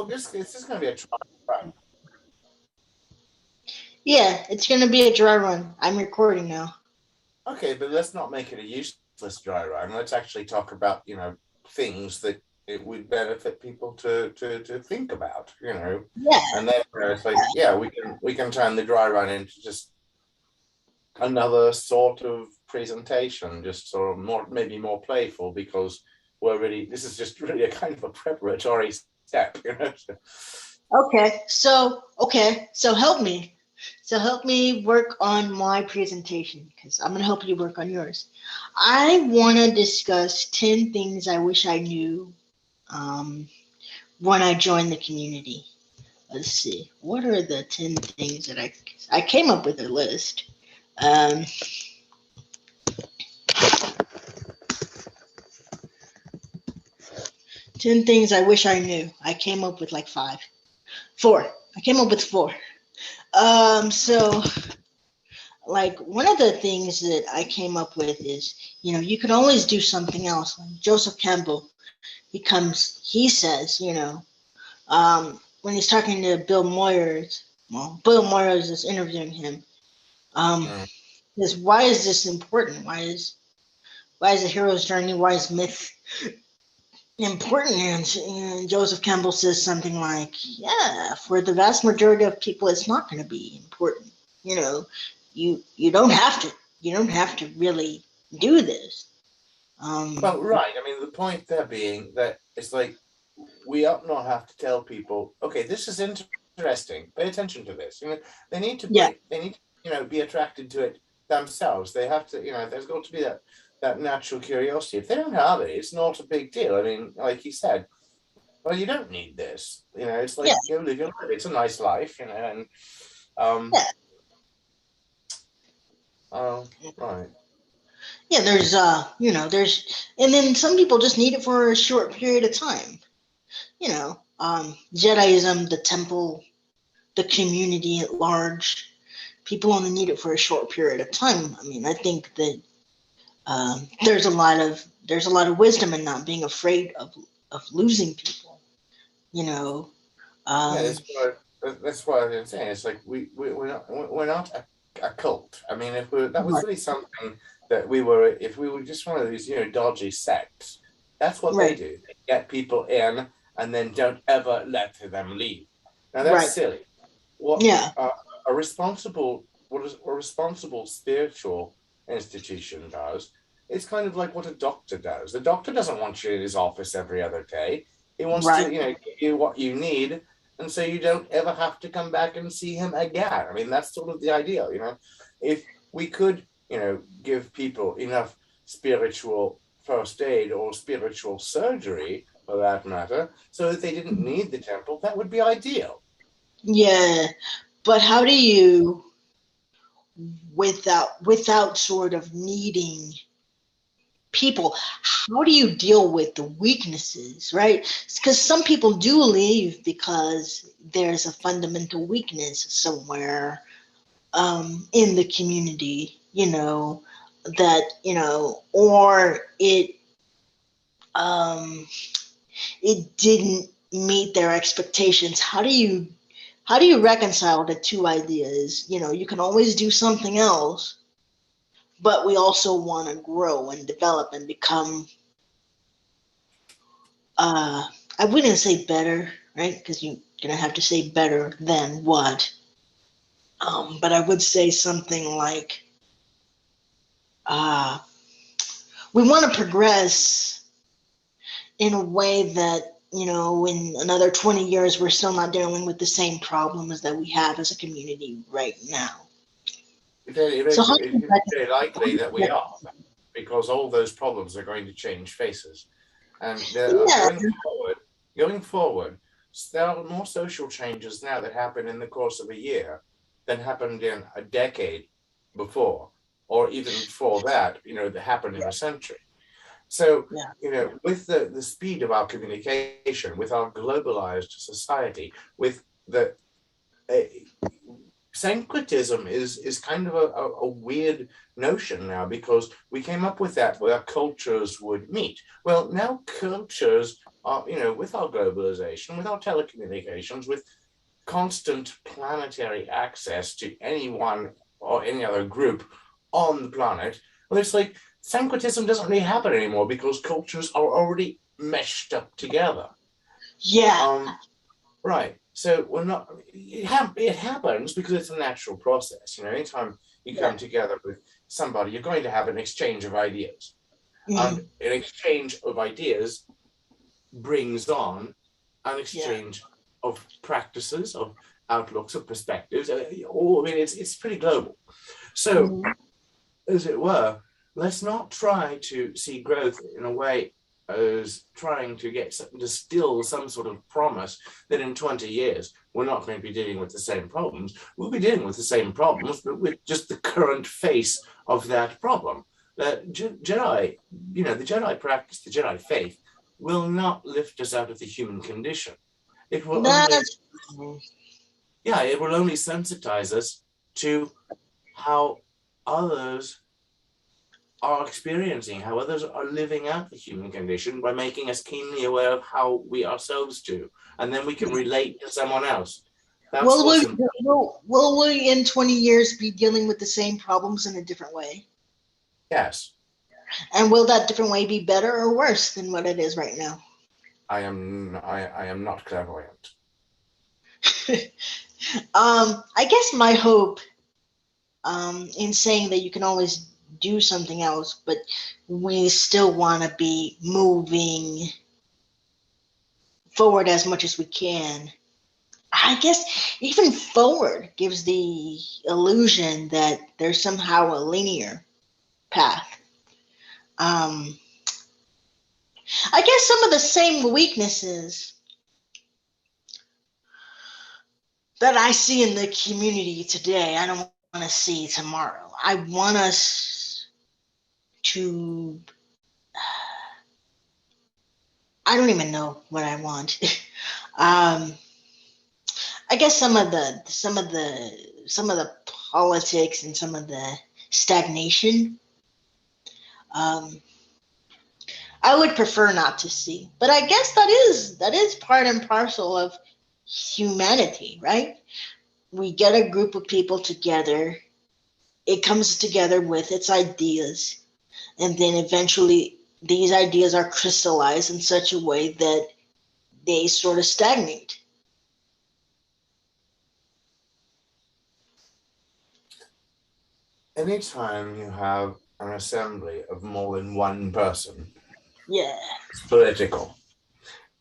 this is going to be a trial run. Yeah, it's going to be a dry run. I'm recording now. Okay, but let's not make it a useless dry run. Let's actually talk about, things that it would benefit people to think about, Yeah. and then it's like, yeah, we can turn the dry run into just another sort of presentation, just sort of more, maybe more playful, because this is just really a kind of a preparatory step. So help me. So help me work on my presentation because I'm going to help you work on yours. I want to discuss 10 things I wish I knew when I joined the community. Let's see. What are the 10 things that I came up with a list. Um, 10 things I wish I knew. I came up with like 5. 4. I came up with 4. So like one of the things that I came up with is, you can always do something else. Like Joseph Campbell, he says, when he's talking to Bill Moyers, Bill Moyers is interviewing him. Says, why is this important? Why is the hero's journey? Why is myth important? And Joseph Campbell says something like, yeah, for the vast majority of people, it's not going to be important. You don't have to really do this. Well, right. I mean, the point there being that it's like we ought not have to tell people, okay, this is interesting. Pay attention to this. They need to Yeah. they need to, be attracted to it themselves. They have to, there's got to be that natural curiosity. If they don't have it, it's not a big deal. I mean, like you said, well, you don't need this. It's like go live your life. It's a nice life, and right. Yeah, there's and then some people just need it for a short period of time. Jediism, the temple, the community at large, people only need it for a short period of time. I mean, I think that there's a lot of wisdom in not being afraid of losing people. Yeah, that's what I was saying. It's like we're not a cult. I mean, if that was really something that if we were just one of these dodgy sects, that's what they do. They get people in and then don't ever let them leave. Now that's silly. What a responsible spiritual institution does, it's kind of like what a doctor does. The doctor doesn't want you in his office every other day. He wants to, give you what you need, and so you don't ever have to come back and see him again. I mean, that's sort of the ideal, If we could, give people enough spiritual first aid or spiritual surgery, for that matter, so that they didn't need the temple, that would be ideal. Yeah, but how do you, without sort of needing people, how do you deal with the weaknesses, right? Because some people do leave because there's a fundamental weakness somewhere in the community, that, or it didn't meet their expectations. How do you reconcile the two ideas? You can always do something else, but we also want to grow and develop and become, I wouldn't say better, right? Because you're going to have to say better than what. But I would say something like, we want to progress in a way that, in another 20 years, we're still not dealing with the same problems that we have as a community right now. It's very likely that we are, because all those problems are going to change faces. And going forward, there are more social changes now that happen in the course of a year than happened in a decade before, or even before that, that happened in a century. So, with the speed of our communication, with our globalized society, with the syncretism is kind of a weird notion now, because we came up with that where cultures would meet. Well, now cultures with our globalization, with our telecommunications, with constant planetary access to anyone or any other group on the planet, well, it's like syncretism doesn't really happen anymore because cultures are already meshed up together. Yeah. Right. So we're not. It happens because it's a natural process. Anytime you come together with somebody, you're going to have an exchange of ideas, and an exchange of ideas brings on an exchange of practices, of outlooks, of perspectives. It's pretty global. So, as it were, let's not try to see growth in a way as trying to distill some sort of promise that in 20 years we're not going to be dealing with the same problems. We'll be dealing with the same problems, but with just the current face of that problem. Jedi, the Jedi practice, the Jedi faith, will not lift us out of the human condition. It will it will only sensitize us to how others are experiencing, how others are living out the human condition by making us keenly aware of how we ourselves do. And then we can relate to someone else. Will we in 20 years be dealing with the same problems in a different way? Yes. And will that different way be better or worse than what it is right now? I am not clairvoyant. I guess my hope in saying that you can always do something else, but we still want to be moving forward as much as we can. I guess even forward gives the illusion that there's somehow a linear path. I guess some of the same weaknesses that I see in the community today, I don't want to see tomorrow. I want us to, I don't even know what I want. I guess some of the politics and some of the stagnation, I would prefer not to see. But I guess that is part and parcel of humanity, right? We get a group of people together. It comes together with its ideas, and then eventually these ideas are crystallized in such a way that they sort of stagnate. Anytime you have an assembly of more than one person, it's political.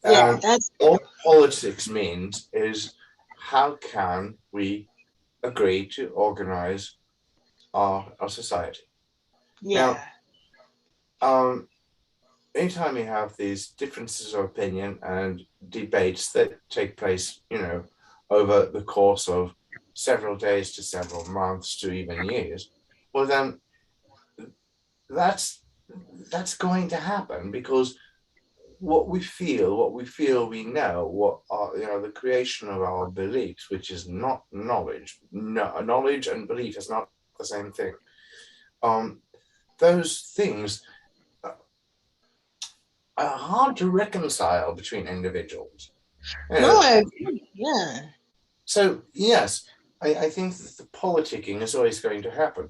Yeah, that's all politics means is how can we agree to organize our society? Yeah. Now, anytime you have these differences of opinion and debates that take place, over the course of several days to several months to even years, well, then that's going to happen because what we feel we know, what are, the creation of our beliefs, which is not knowledge. No, knowledge and belief is not the same thing. Those things are hard to reconcile between individuals. No, I agree. Yeah. So yes, I think that the politicking is always going to happen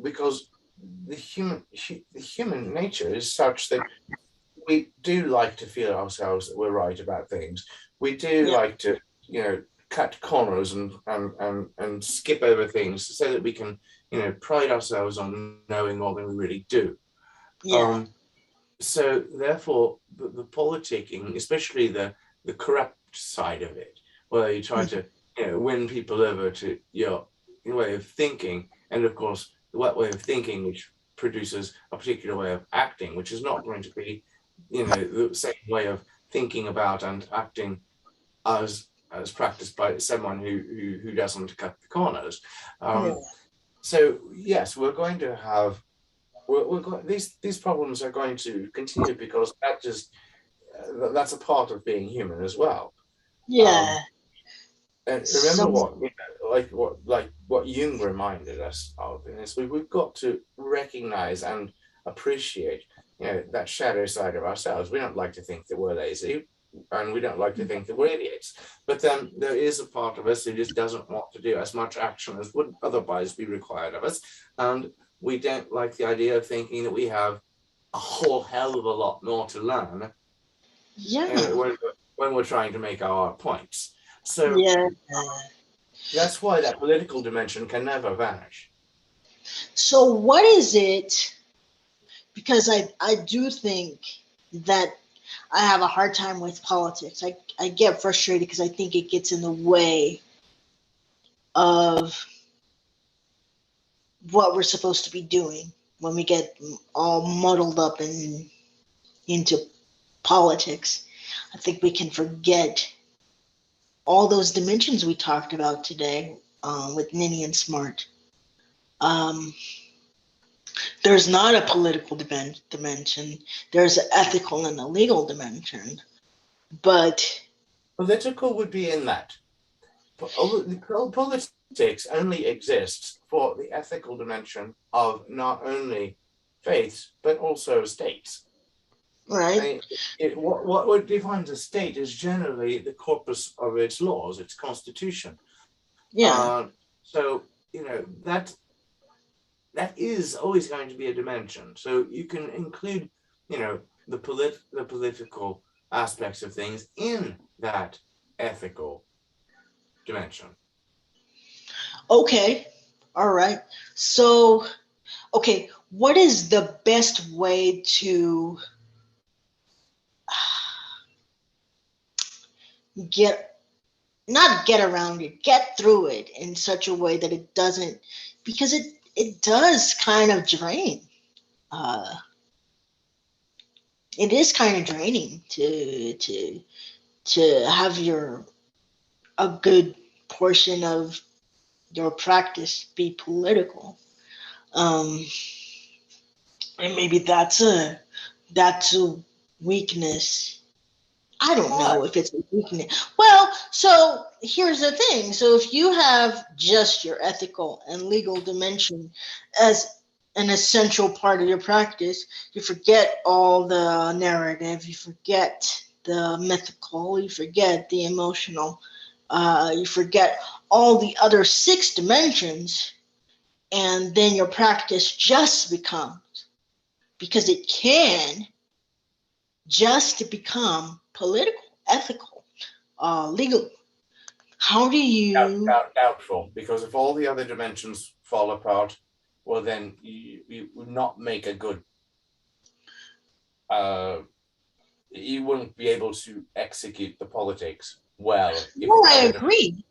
because the human nature is such that we do like to feel ourselves that we're right about things. We do like to, cut corners and skip over things so that we can, pride ourselves on knowing more than we really do. Yeah. So therefore, the politicking, especially the corrupt side of it, where you try to, win people over to your way of thinking, and of course, that way of thinking which produces a particular way of acting, which is not going to be the same way of thinking about and acting as practiced by someone who doesn't cut the corners. So yes, we're going to have these problems are going to continue because that's a part of being human as well. Yeah. And remember what Jung reminded us of is we've got to recognize and appreciate that shadow side of ourselves. We don't like to think that we're lazy, and we don't like to think that we're idiots. But then there is a part of us who just doesn't want to do as much action as would otherwise be required of us. And we don't like the idea of thinking that we have a whole hell of a lot more to learn when we're trying to make our points. So that's why that political dimension can never vanish. So what is it? Because I do think that I have a hard time with politics. I get frustrated because I think it gets in the way of what we're supposed to be doing when we get all muddled up into politics. I think we can forget all those dimensions we talked about today with Ninny and Smart. There's not a political dimension. There's an ethical and a legal dimension. But political would be in that. Politics only exists for the ethical dimension of not only faiths, but also states. Right. What defines a state is generally the corpus of its laws, its constitution. Yeah. So, that is always going to be a dimension. So you can include, the political aspects of things in that ethical dimension. Okay. All right. So, okay, what is the best way to get around it, get through it in such a way that it doesn't, because it does kind of drain. It is kind of draining to have a good portion of your practice be political. And maybe that's a weakness. I don't know if it's a weakness. Well, so here's the thing. So if you have just your ethical and legal dimension as an essential part of your practice, you forget all the narrative, you forget the mythical, you forget the emotional, you forget all the other 6 dimensions, and then your practice just becomes, because it can just become political, ethical, legal. How do you... Doubtful, because if all the other dimensions fall apart, well, then you would not make a good... you wouldn't be able to execute the politics well. No, I agree.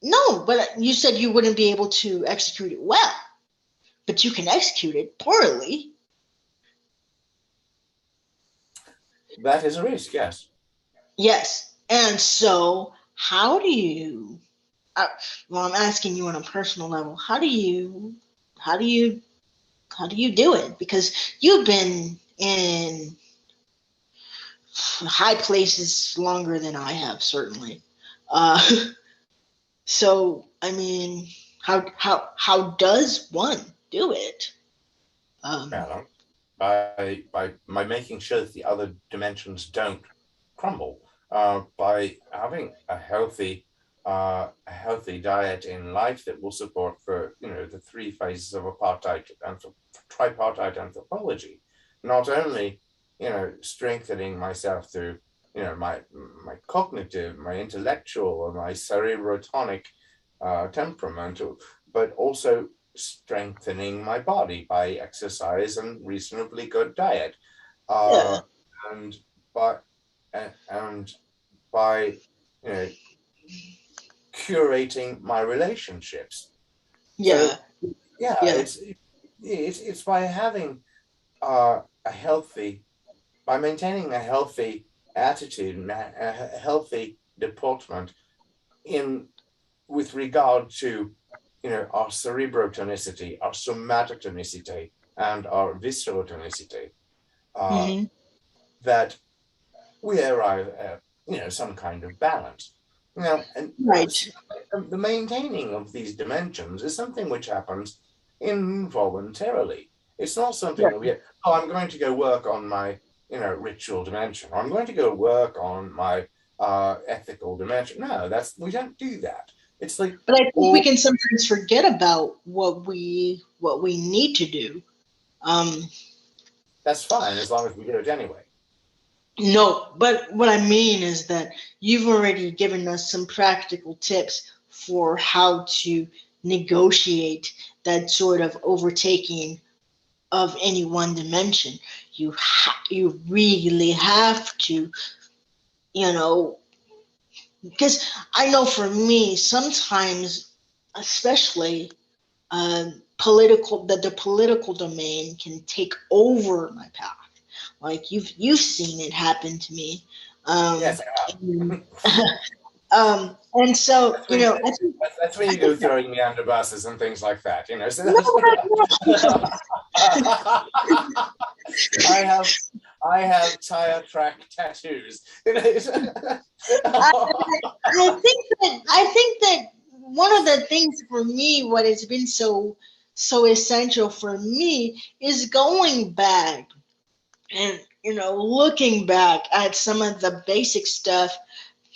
No, but you said you wouldn't be able to execute it well. But you can execute it poorly. That is a risk, yes. Yes. And so how do you... well, I'm asking you on a personal level. How do you do it? Because you've been in high places longer than I have, certainly. So, I mean, how does one do it? By making sure that the other dimensions don't crumble, by having a healthy diet in life that will support for the 3 phases of tripartite anthropology, not only strengthening myself through my cognitive, my intellectual, or my cerebrotonic temperament, but also strengthening my body by exercise and reasonably good diet, and by curating my relationships. Yeah. So, it's by having by maintaining a healthy attitude and a healthy deportment with regard to our cerebrotonicity, our somatotonicity, and our viscerotonicity, that we arrive at some kind of balance. And the maintaining of these dimensions is something which happens involuntarily. It's not something that we, oh, I'm going to go work on my, ritual dimension, or I'm going to go work on my ethical dimension. No, we don't do that. It's like, but I think we can sometimes forget about what we need to do. That's fine as long as we do it anyway. No, but what I mean is that you've already given us some practical tips for how to negotiate that sort of overtaking of any one dimension. You really have to, because I know for me sometimes, especially the political domain can take over my path. Like you've seen it happen to me. Yes, I have. And so I think that's when you go throwing me under buses and things like that. So I have tire track tattoos. I think that one of the things for me, what has been so essential for me, is going back and looking back at some of the basic stuff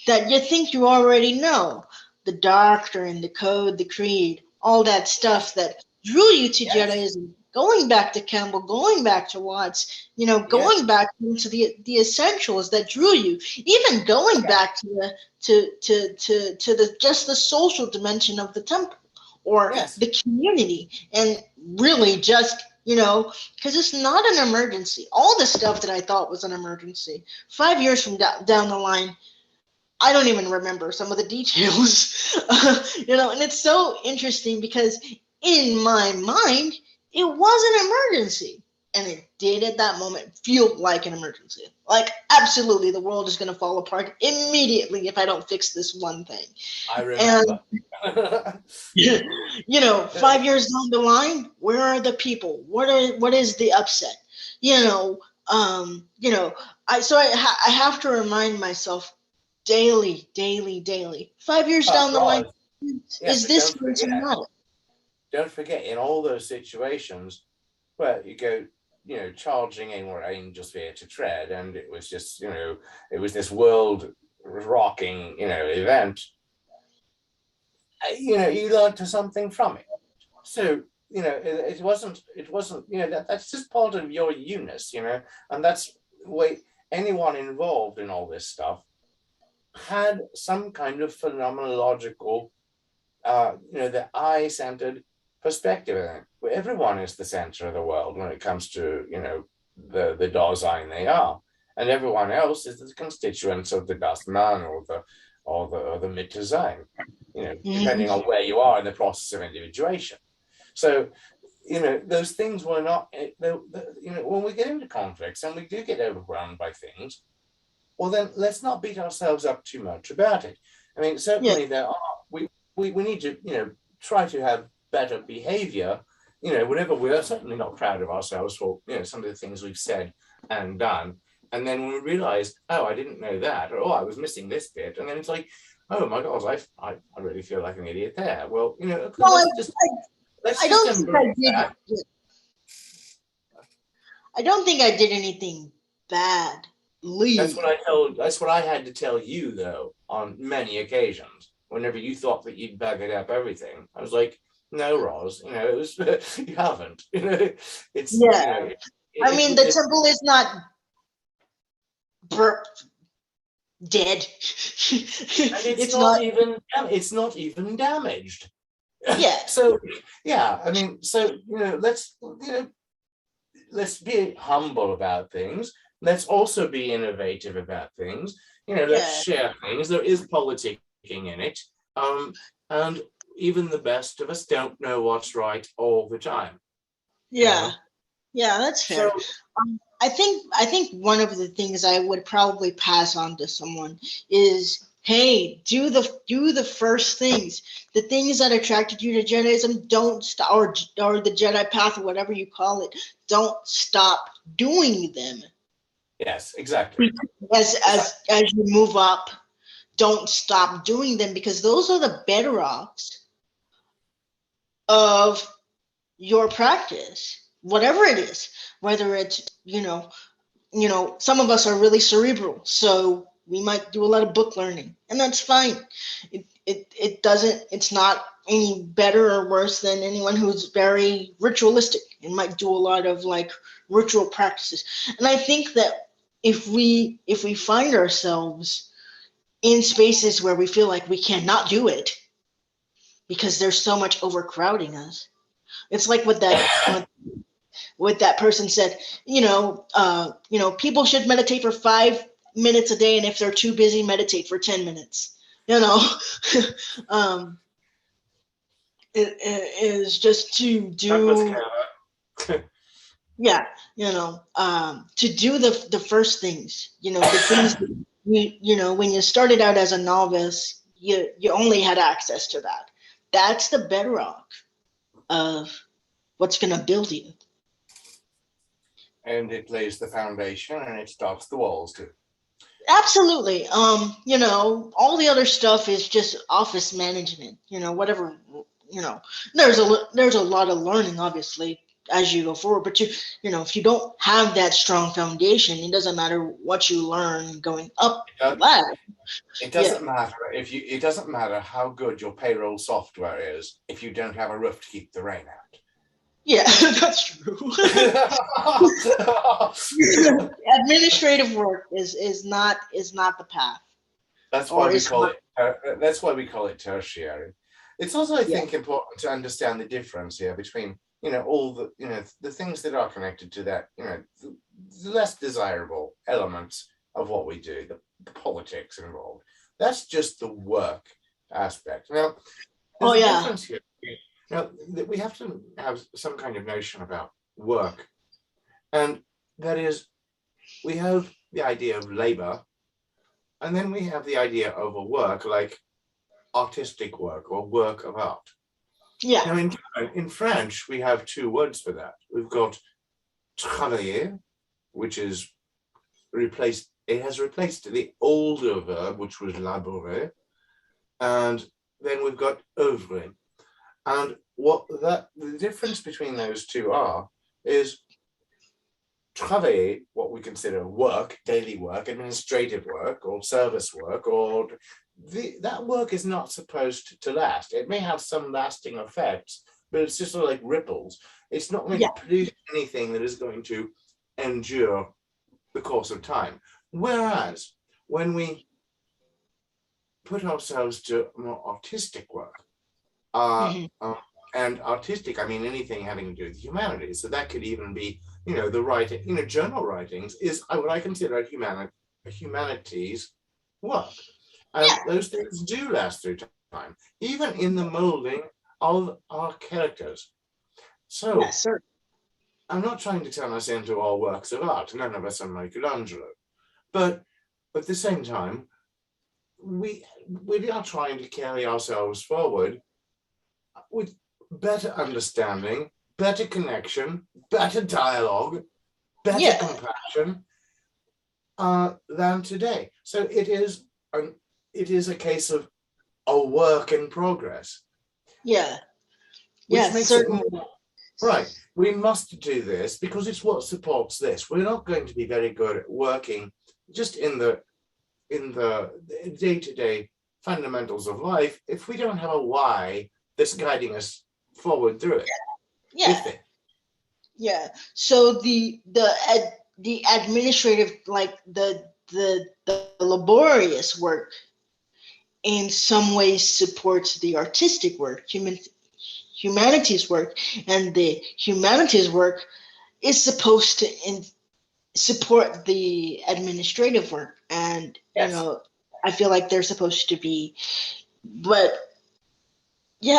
that you think you already know, the doctrine, the code, the creed, all that stuff that drew you to Judaism. Going back to Campbell, going back to Watts, going back into the essentials that drew you, even going back to the just the social dimension of the temple or the community, and really just because it's not an emergency. All the stuff that I thought was an emergency, 5 years from down the line, I don't even remember some of the details, and it's so interesting because in my mind, it was an emergency. And it did at that moment feel like an emergency. Like, absolutely, the world is going to fall apart immediately if I don't fix this one thing. I remember. And, 5 years down the line, where are the people? What is the upset? I have to remind myself daily. 5 years down the line, is this going to matter? Don't forget, in all those situations where you go, charging in where angels fear to tread, and it was just, it was this world rocking, event. You learned something from it. So, it wasn't, that's just part of your Eunice, and that's the way anyone involved in all this stuff had some kind of phenomenological, the I-centered perspective, where everyone is the center of the world when it comes to, the Dasein they are, and everyone else is the constituents of the Das Man or the Mittesein, depending on where you are in the process of individuation. So, those things were not, when we get into conflicts and we do get overwhelmed by things, well, then let's not beat ourselves up too much about it. I mean, certainly there are, we need to, try to have better behavior, whenever we're certainly not proud of ourselves for, some of the things we've said and done. And then when we realize, oh, I didn't know that, or, oh, I was missing this bit. And then it's like, oh my gosh, I really feel like an idiot there. Well, I don't think I did anything bad. That's what I had to tell you, though, on many occasions. Whenever you thought that you'd buggered up everything, I was like, no, Ros, it was, you haven't. It's I mean, the temple is not dead. It's not even damaged. Yeah. So I mean, let's be humble about things. Let's also be innovative about things. Let's share things. There is politicking in it. And even the best of us don't know what's right all the time. Yeah, that's fair. So, I think one of the things I would probably pass on to someone is, hey, do the first things, the things that attracted you to Jediism. Don't stop, or the Jedi path, or whatever you call it. Don't stop doing them. Yes, exactly. As you move up, don't stop doing them, because those are the bedrocks of your practice. whatever it is, whether it's, some of us are really cerebral, so we might do a lot of book learning, and that's fine. It's not any better or worse than anyone who's very ritualistic and might do a lot of like ritual practices. And I think that if we find ourselves in spaces where we feel like we cannot do it because there's so much overcrowding us, it's like what that person said, people should meditate for 5 minutes a day, and if they're too busy, meditate for 10 minutes. It is just to do, yeah, to do the first things, the things that when you started out as a novice, you only had access to that. That's the bedrock of what's going to build you. And it lays the foundation and it starts the walls too. Absolutely. All the other stuff is just office management, whatever, there's a lot of learning obviously as you go forward, but if you don't have that strong foundation, it doesn't matter what you learn going up the ladder. It doesn't matter it doesn't matter how good your payroll software is if you don't have a roof to keep the rain out. Yeah, that's true. Administrative work is not the path. That's why we call it tertiary. It's also, I think, important to understand the difference here between, all the, the things that are connected to that, the less desirable elements of what we do, the politics involved. That's just the work aspect. Now, there's a difference here. Now, we have to have some kind of notion about work. And that is, we have the idea of labor, and then we have the idea of a work like artistic work or work of art. Yeah. Now, in French, we have two words for that. We've got travailler, which is has replaced the older verb, which was labourer, and then we've got œuvrer. And the difference between those two is travailler, what we consider work, daily work, administrative work, or service work, or that work is not supposed to last. It may have some lasting effects, but it's just sort of like ripples. It's not going to produce anything that is going to endure the course of time. Whereas when we put ourselves to more artistic work, and artistic, I mean anything having to do with humanities. So that could even be, the writing, journal writings is what I consider a humanities work. And those things do last through time, even in the molding of our characters. So I'm not trying to turn us into all works of art. None of us are Michelangelo. But at the same time, we are trying to carry ourselves forward with better understanding, better connection, better dialogue, better compassion than today. So it is a case of a work in progress. Yeah. Certainly. Right. We must do this because it's what supports this. We're not going to be very good at working just in the day-to-day fundamentals of life if we don't have a why that's guiding us forward through it. So the administrative, like the laborious work in some ways supports the artistic work, humanities work, and the humanities work is supposed to support the administrative work. And I feel like they're supposed to be, but they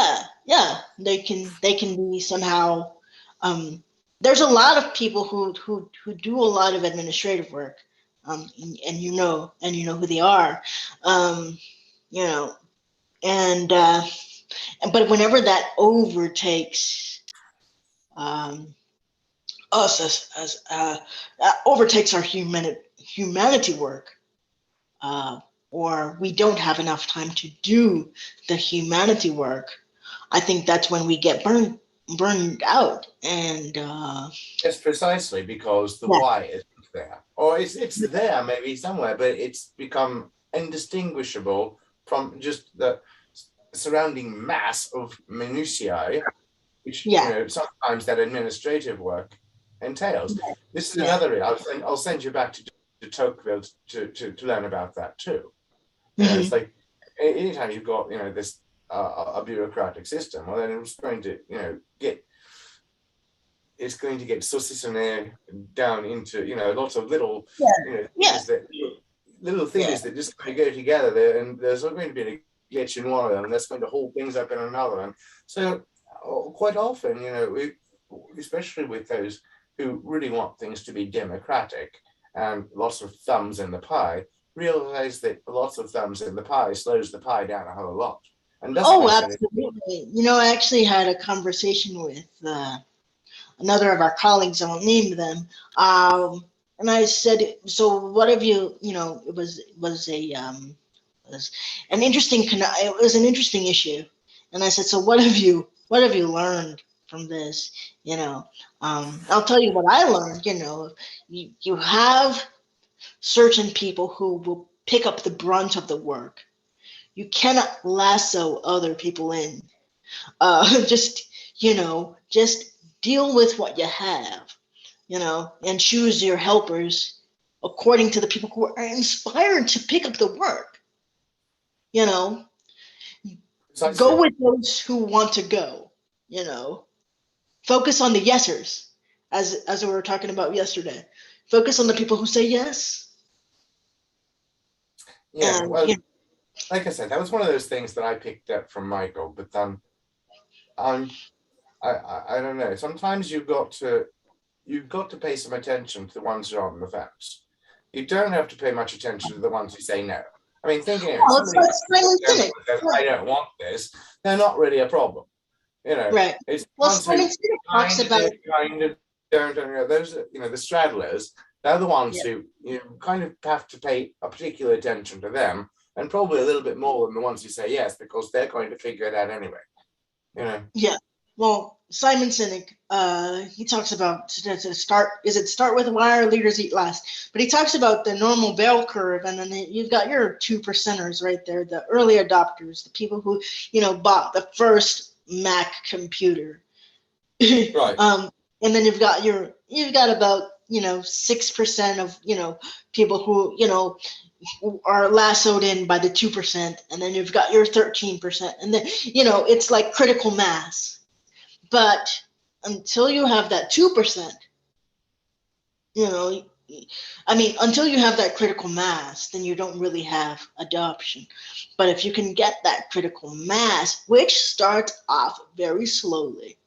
can be somehow. There's a lot of people who do a lot of administrative work, and you know who they are, but whenever that overtakes us as overtakes our humanity work, or we don't have enough time to do the humanity work, I think that's when we get burned burned out, and Yes, precisely, because the why isn't there, or it's there maybe somewhere, but it's become indistinguishable from just the surrounding mass of minutiae, which sometimes that administrative work entails. This is another area. I'll send you back to Tocqueville to learn about that too. It's like anytime you've got this a bureaucratic system, well then it's going to get saucissonné down into lots of little things that just kind of go together there, and there's not going to be a glitch in one of them, and that's going to hold things up in another. And so quite often, especially with those who really want things to be democratic and lots of thumbs in the pie, realize that lots of thumbs in the pie slows the pie down a whole lot. And absolutely. I actually had a conversation with another of our colleagues, I won't name them, and I said, so what have you, it was an interesting issue. And I said, so what have you learned from this? I'll tell you what I learned. You have certain people who will pick up the brunt of the work. You cannot lasso other people in. Just deal with what you have, and choose your helpers according to the people who are inspired to pick up the work. Go with those who want to go, focus on the yesers, as we were talking about yesterday. Focus on the people who say yes. Yeah, like I said, that was one of those things that I picked up from Michael, but then I don't know. Sometimes you've got to pay some attention to the ones who are on the fence. You don't have to pay much attention to the ones who say no. I mean, thinking I don't want this, they're not really a problem. Right. It's Simon Sinek talks about those, the straddlers. They're the ones who kind of have to pay a particular attention to them, and probably a little bit more than the ones who say yes, because they're going to figure it out anyway. Yeah. Well, Simon Sinek, he talks about to start with why our leaders eat last. But he talks about the normal bell curve, and then you've got your 2%ers right there, the early adopters, the people who, bought the first Mac computer. Right. And then you've got about 6% of people who are lassoed in by the 2%, and then you've got your 13%, and then it's like critical mass. But until you have that 2%, until you have that critical mass, then you don't really have adoption. But if you can get that critical mass, which starts off very slowly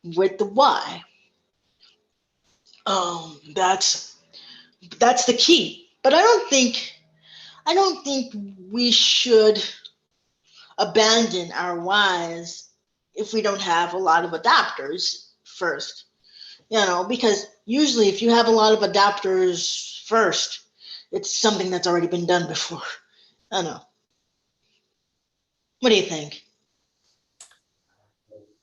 with the why, that's the key. But I don't think we should abandon our whys if we don't have a lot of adopters first, because usually if you have a lot of adopters first, it's something that's already been done before. I don't know. What do you think?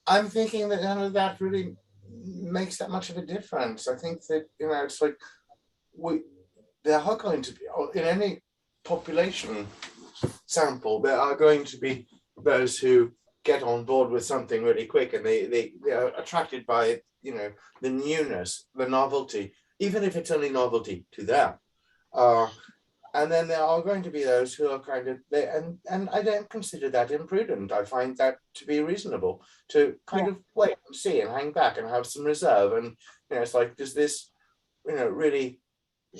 I'm thinking that none of that really makes that much of a difference. I think that, it's like there are going to be, in any population sample, there are going to be those who get on board with something really quick, and they are attracted by the newness, the novelty, even if it's only novelty to them. And then there are going to be those who are kind of and I don't consider that imprudent. I find that to be reasonable, to kind of wait and see and hang back and have some reserve. And it's like, does this really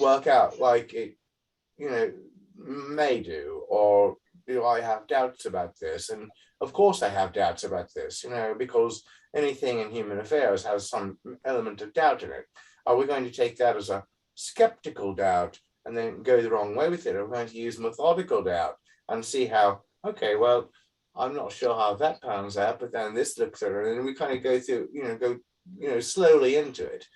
work out like it may do, or do I have doubts about this? And of course I have doubts about this, because anything in human affairs has some element of doubt in it. Are we going to take that as a skeptical doubt and then go the wrong way with it? Or are we going to use methodical doubt and see how, okay, well, I'm not sure how that pans out, but then this looks at it, and then we kind of go through, slowly into it.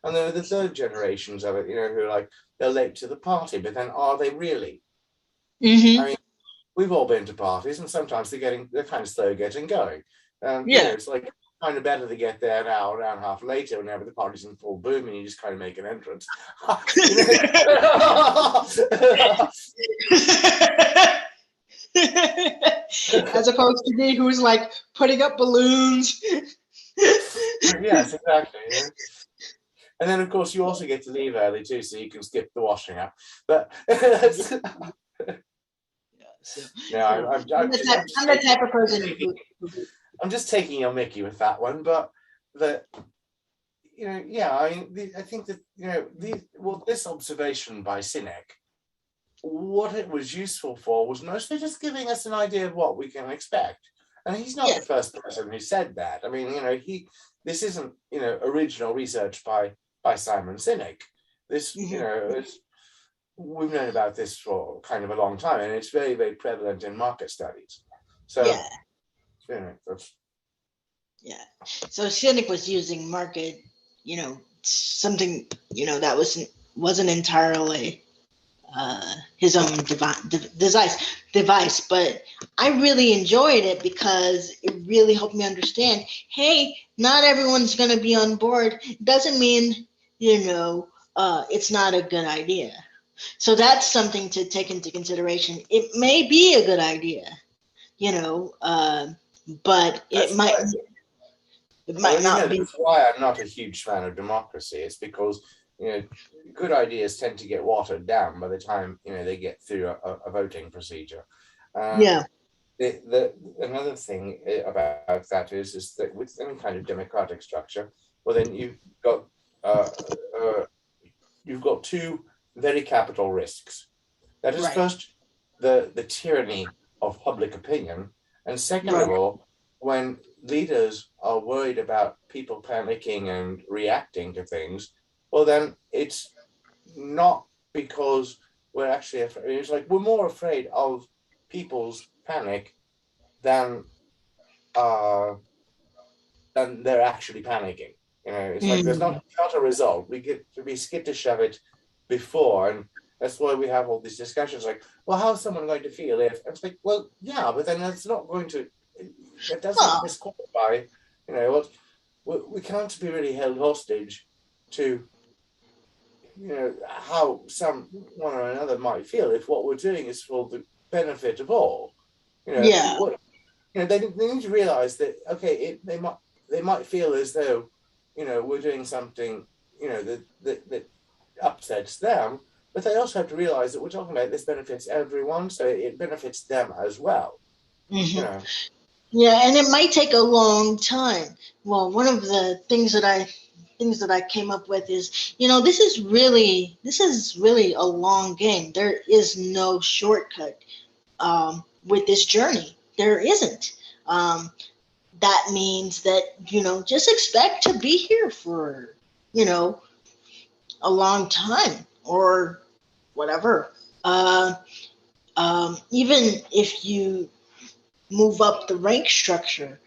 And there are the third generations of it, who are like, they're late to the party, but then are they really? Mm-hmm. I mean, we've all been to parties, and sometimes they're kind of slow getting going. It's like, kind of better to get there an hour and a half later whenever the party's in full boom and you just kind of make an entrance. As opposed to me, who's like putting up balloons. Yes, exactly. Yeah. And then, of course, you also get to leave early too, so you can skip the washing up. But I'm the type of person who I'm just taking your Mickey with that one, but I think that this observation by Cynic, what it was useful for was mostly just giving us an idea of what we can expect. And he's not the first person who said that. I mean, this isn't original research by Simon Sinek. This we've known about this for kind of a long time, and it's very, very prevalent in market studies. So so Cynic was using market, something that wasn't entirely his own device, but I really enjoyed it because it really helped me understand, hey, not everyone's going to be on board. Doesn't mean, it's not a good idea. So that's something to take into consideration. It may be a good idea, but it might not be. That's why I'm not a huge fan of democracy. It's because good ideas tend to get watered down by the time they get through a voting procedure. Another thing about that is that with any kind of democratic structure, well, then you've got two very capital risks. That is first the tyranny of public opinion, and second of all, when leaders are worried about people panicking and reacting to things, well, then it's not because we're actually afraid. It's like we're more afraid of people's panic than they're actually panicking. It's like there's not a result. We skip to shove it before, and that's why we have all these discussions. Like, well, how's someone going to feel if? It's like, well, yeah, but then that's not going to. That doesn't disqualify. We can't be really held hostage to how someone or another might feel if what we're doing is for the benefit of all. They need to realize that they might feel as though we're doing something that upsets them, but they also have to realize that we're talking about this benefits everyone, so it benefits them as well. Yeah, and it might take a long time. Well, one of the things that I came up with is, this is really a long game. There is no shortcut with this journey. There isn't. That means that, just expect to be here for, a long time or whatever. Even if you move up the rank structure,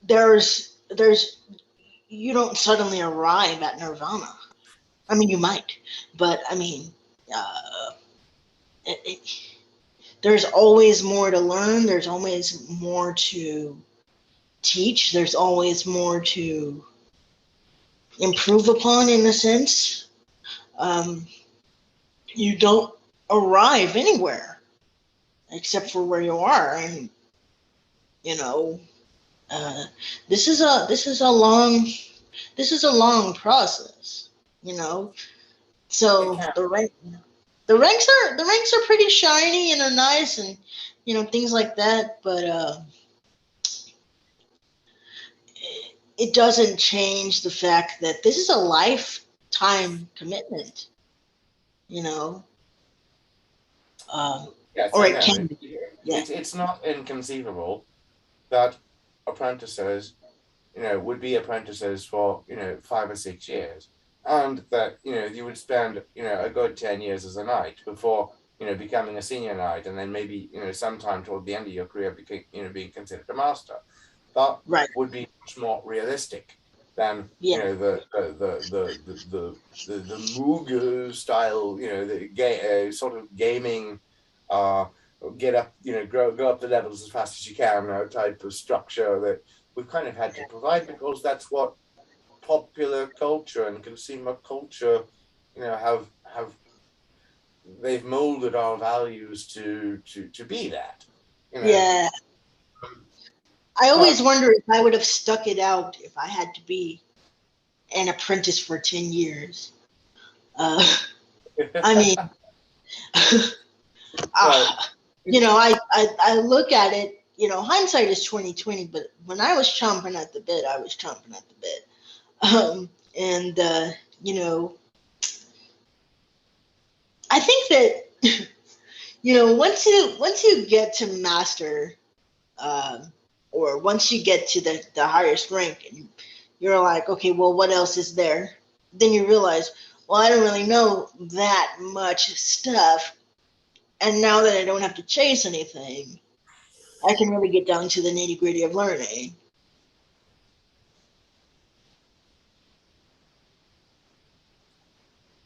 there's you don't suddenly arrive at nirvana. I mean, you might, but I mean, there's always more to learn. There's always more to teach. There's always more to improve upon, in a sense. You don't arrive anywhere except for where you are, and this is a long process. So the ranks are pretty shiny and are nice, and things like that, but it doesn't change the fact that this is a lifetime commitment. Or it can be. It's not inconceivable that apprentices, would be apprentices for 5 or 6 years, and that you would spend a good 10 years as a knight before becoming a senior knight, and then maybe sometime toward the end of your career being considered a master. That would be much more realistic than the Mughal style, the sort of gaming get up, go up the levels as fast as you can, type of structure that we've kind of had to provide because that's what popular culture and consumer culture, have they've molded our values to be that, Yeah. I But always wonder if I would have stuck it out if I had to be an apprentice for 10 years. I mean, I look at it, hindsight is 2020, but when I was chomping at the bit, I was chomping at the bit. And I think that, once you get to master, or once you get to the highest rank, and you're like, okay, well, what else is there? Then you realize, well, I don't really know that much stuff. And now that I don't have to chase anything, I can really get down to the nitty-gritty of learning.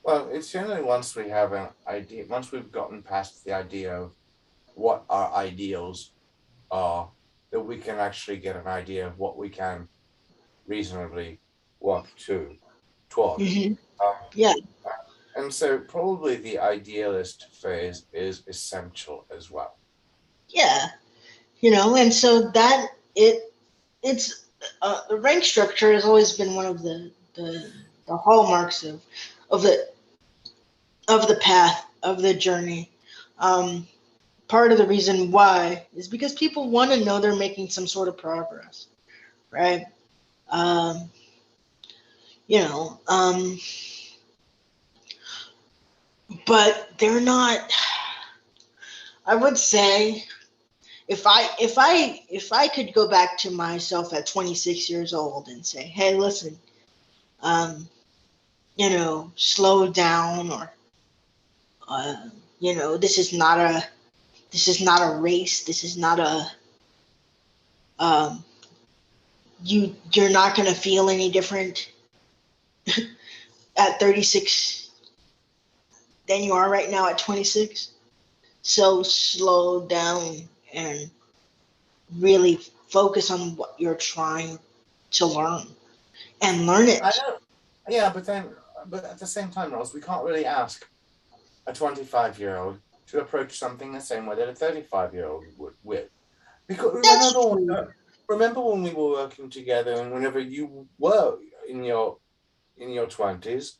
Well, it's generally once we have an idea, once we've gotten past the idea of what our ideals are, that we can actually get an idea of what we can reasonably work towards. Mm-hmm. Yeah. And so probably the idealist phase is essential as well. Yeah. And so that it's the rank structure has always been one of the hallmarks of the path of the journey. Part of the reason why is because people want to know they're making some sort of progress, right? But they're not. I would say if I could go back to myself at 26 years old and say, hey, listen, slow down, or this is not a race. This is not a you're not going to feel any different at 36 than you are right now at 26. So slow down and really focus on what you're trying to learn and learn it. I know. Yeah, but at the same time, Ross, we can't really ask a 25-year-old to approach something the same way that a 35-year-old would. Because remember when we were working together, and whenever you were in your 20s,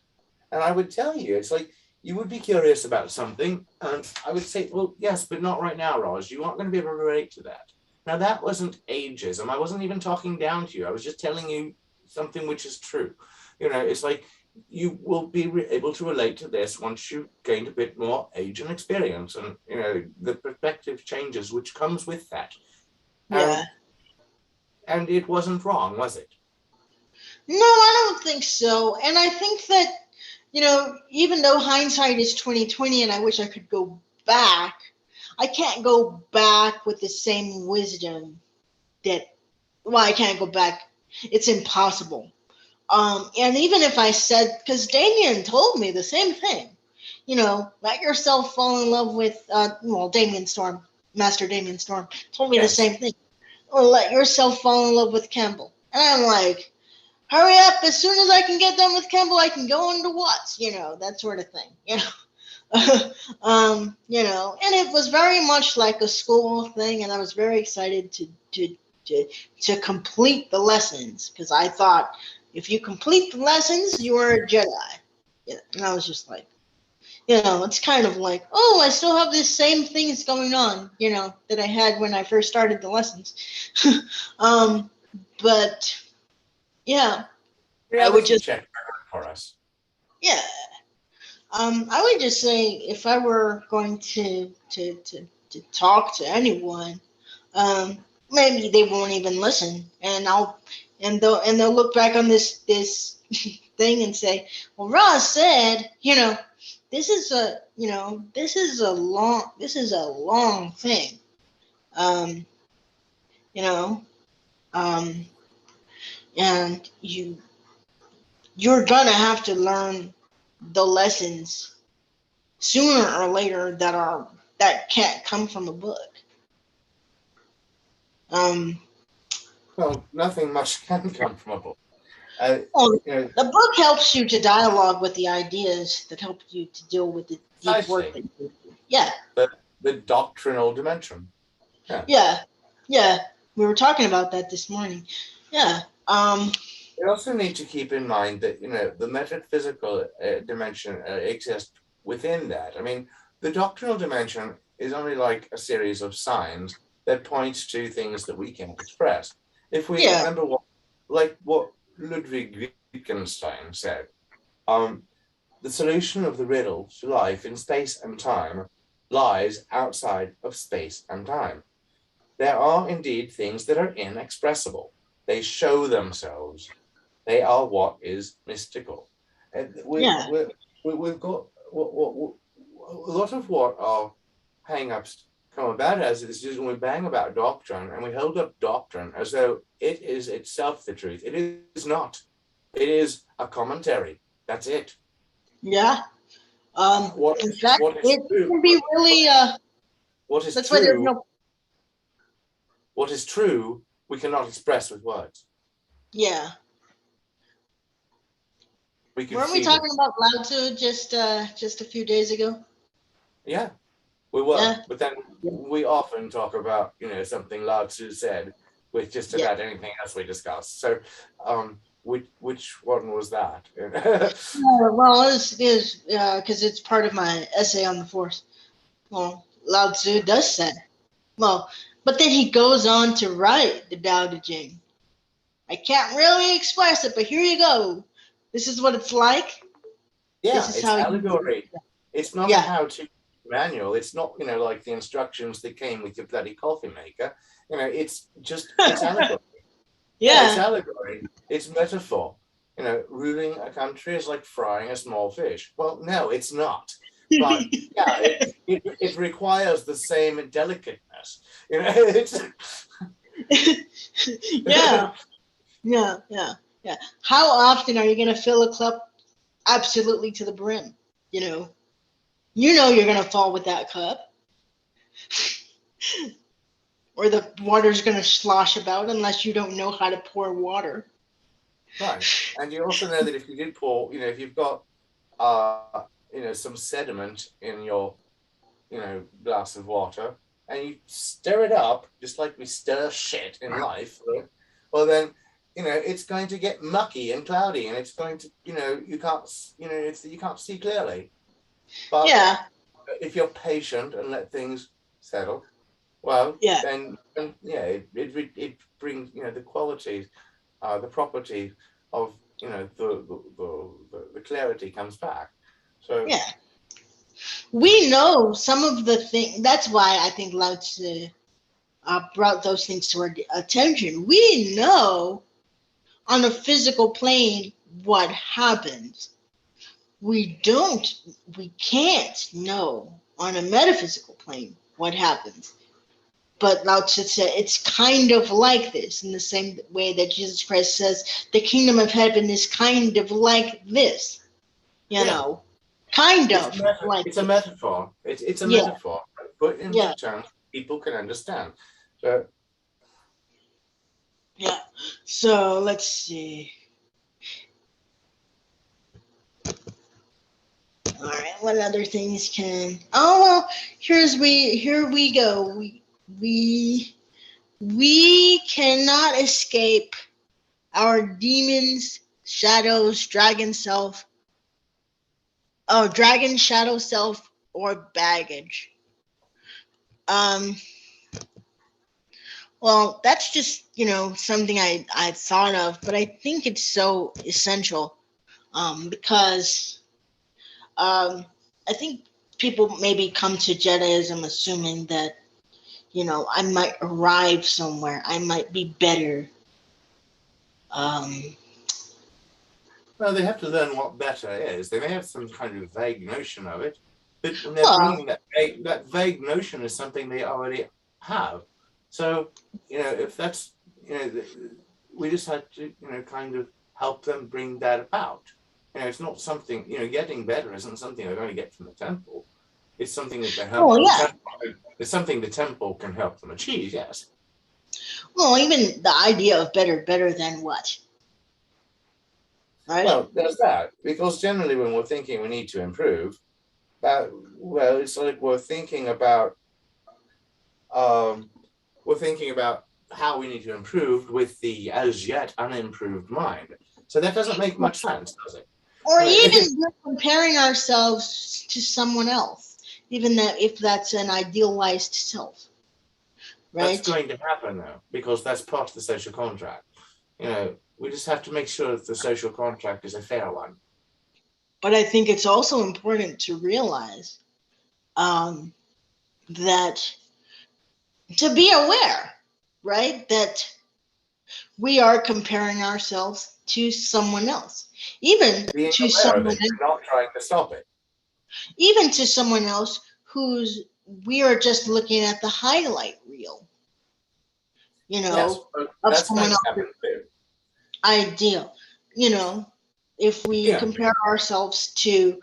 and I would tell you, it's like you would be curious about something, and I would say, well, yes, but not right now, Roz. You aren't going to be able to relate to that. Now, that wasn't ageism. I wasn't even talking down to you. I was just telling you something which is true. It's like you will be able to relate to this once you've gained a bit more age and experience, and the perspective changes which comes with that. Yeah. And it wasn't wrong, was it? No, I don't think so. And I think that, even though hindsight is 2020 and I wish I could go back, I can't go back with the same wisdom I can't go back. It's impossible. And even if I said, because Damien told me the same thing, let yourself fall in love with, Damien Storm, Master Damien Storm, told me the same thing. Or let yourself fall in love with Campbell. And I'm like, hurry up, as soon as I can get done with Campbell, I can go into Watts, that sort of thing, and it was very much like a school thing, and I was very excited to complete the lessons, because I thought if you complete the lessons, you are a Jedi. And I was just like, it's kind of like, oh, I still have the same things going on, that I had when I first started the lessons. But yeah, I would just check for us. Yeah. I would just say if I were going to talk to anyone, maybe they won't even listen, and they'll look back on this thing and say, well, Ross said, this is a long thing, and you're gonna have to learn the lessons sooner or later that that can't come from a book. Well, nothing much can come from a book. The book helps you to dialogue with the ideas that help you to deal with the deep work that you do. Yeah. The doctrinal dimension. Yeah. We were talking about that this morning. Yeah. We also need to keep in mind that, the metaphysical dimension exists within that. I mean, the doctrinal dimension is only like a series of signs that point to things that we can't express. If we remember what Ludwig Wittgenstein said, the solution of the riddle to life in space and time lies outside of space and time. There are indeed things that are inexpressible. They show themselves. They are what is mystical. And we've got a lot of what our hang-ups come about as is just when we bang about doctrine and we hold up doctrine as though it is itself the truth. It is not. It is a commentary. That's it. Yeah. In fact, it can be really. What is true? What is true, we cannot express with words. Yeah. Weren't we talking about Lao Tzu just a few days ago? Yeah, we were. But then we often talk about, something Lao Tzu said with just about anything else we discuss. So, which one was that? Well, it is because it's part of my essay on the Force. Well, Lao Tzu does say. Well, but then he goes on to write the Tao Te Ching. I can't really express it, but here you go. This is what it's like. Yeah, it's allegory. It's not a how-to manual. It's not, like the instructions that came with your bloody coffee maker. It's allegory. It's allegory. It's metaphor. Ruling a country is like frying a small fish. Well, no, it's not. But it requires the same delicateness. Yeah. How often are you going to fill a cup absolutely to the brim? You're going to fall with that cup. Or the water's going to slosh about unless you don't know how to pour water. Right. And you also know that if you did pour, if you've got, some sediment in your, glass of water, and you stir it up, just like we stir shit in life, right? Well then, it's going to get mucky and cloudy, and it's going to, you can't see clearly. But if you're patient and let things settle, well, then it brings, the qualities, the property of, the clarity comes back. So we know some of the things. That's why I think Lao Tzu brought those things to our attention. We know on a physical plane what happens. We can't know on a metaphysical plane what happens. But Lao Tzu said it's kind of like this, in the same way that Jesus Christ says the kingdom of heaven is kind of like this. Kind of. It's a metaphor. It's a metaphor, but in terms people can understand. So. Yeah. So let's see. All right. What other things can? Oh well. Here we go. We cannot escape our demons, shadows, dragon self. Oh, dragon, shadow self, or baggage. Well, that's just, something I thought of, but I think it's so essential because I think people maybe come to Jediism assuming that, I might arrive somewhere. I might be better. Well, they have to learn what better is. They may have some kind of vague notion of it, but when they're bringing that vague notion is something they already have. So, if that's, we just had to, kind of help them bring that about. It's not something, getting better isn't something they're going to get from the temple. It's something that they have it's something the temple can help them achieve, yes. Well, even the idea of better than what? Right? Well, there's that. Because generally when we're thinking we need to improve, well, it's like we're thinking about how we need to improve with the as yet unimproved mind. So that doesn't make much sense, does it? Or even we're comparing ourselves to someone else, even that if that's an idealized self. Right? That's going to happen though, because that's part of the social contract. We just have to make sure that the social contract is a fair one. But I think it's also important to realize that to be aware, right, that we are comparing ourselves to someone else, even Being to aware someone of it, not trying to stop it. Even to someone else we are just looking at the highlight reel, Yes, of that's someone going to else's happen too. ideal. If we compare ourselves to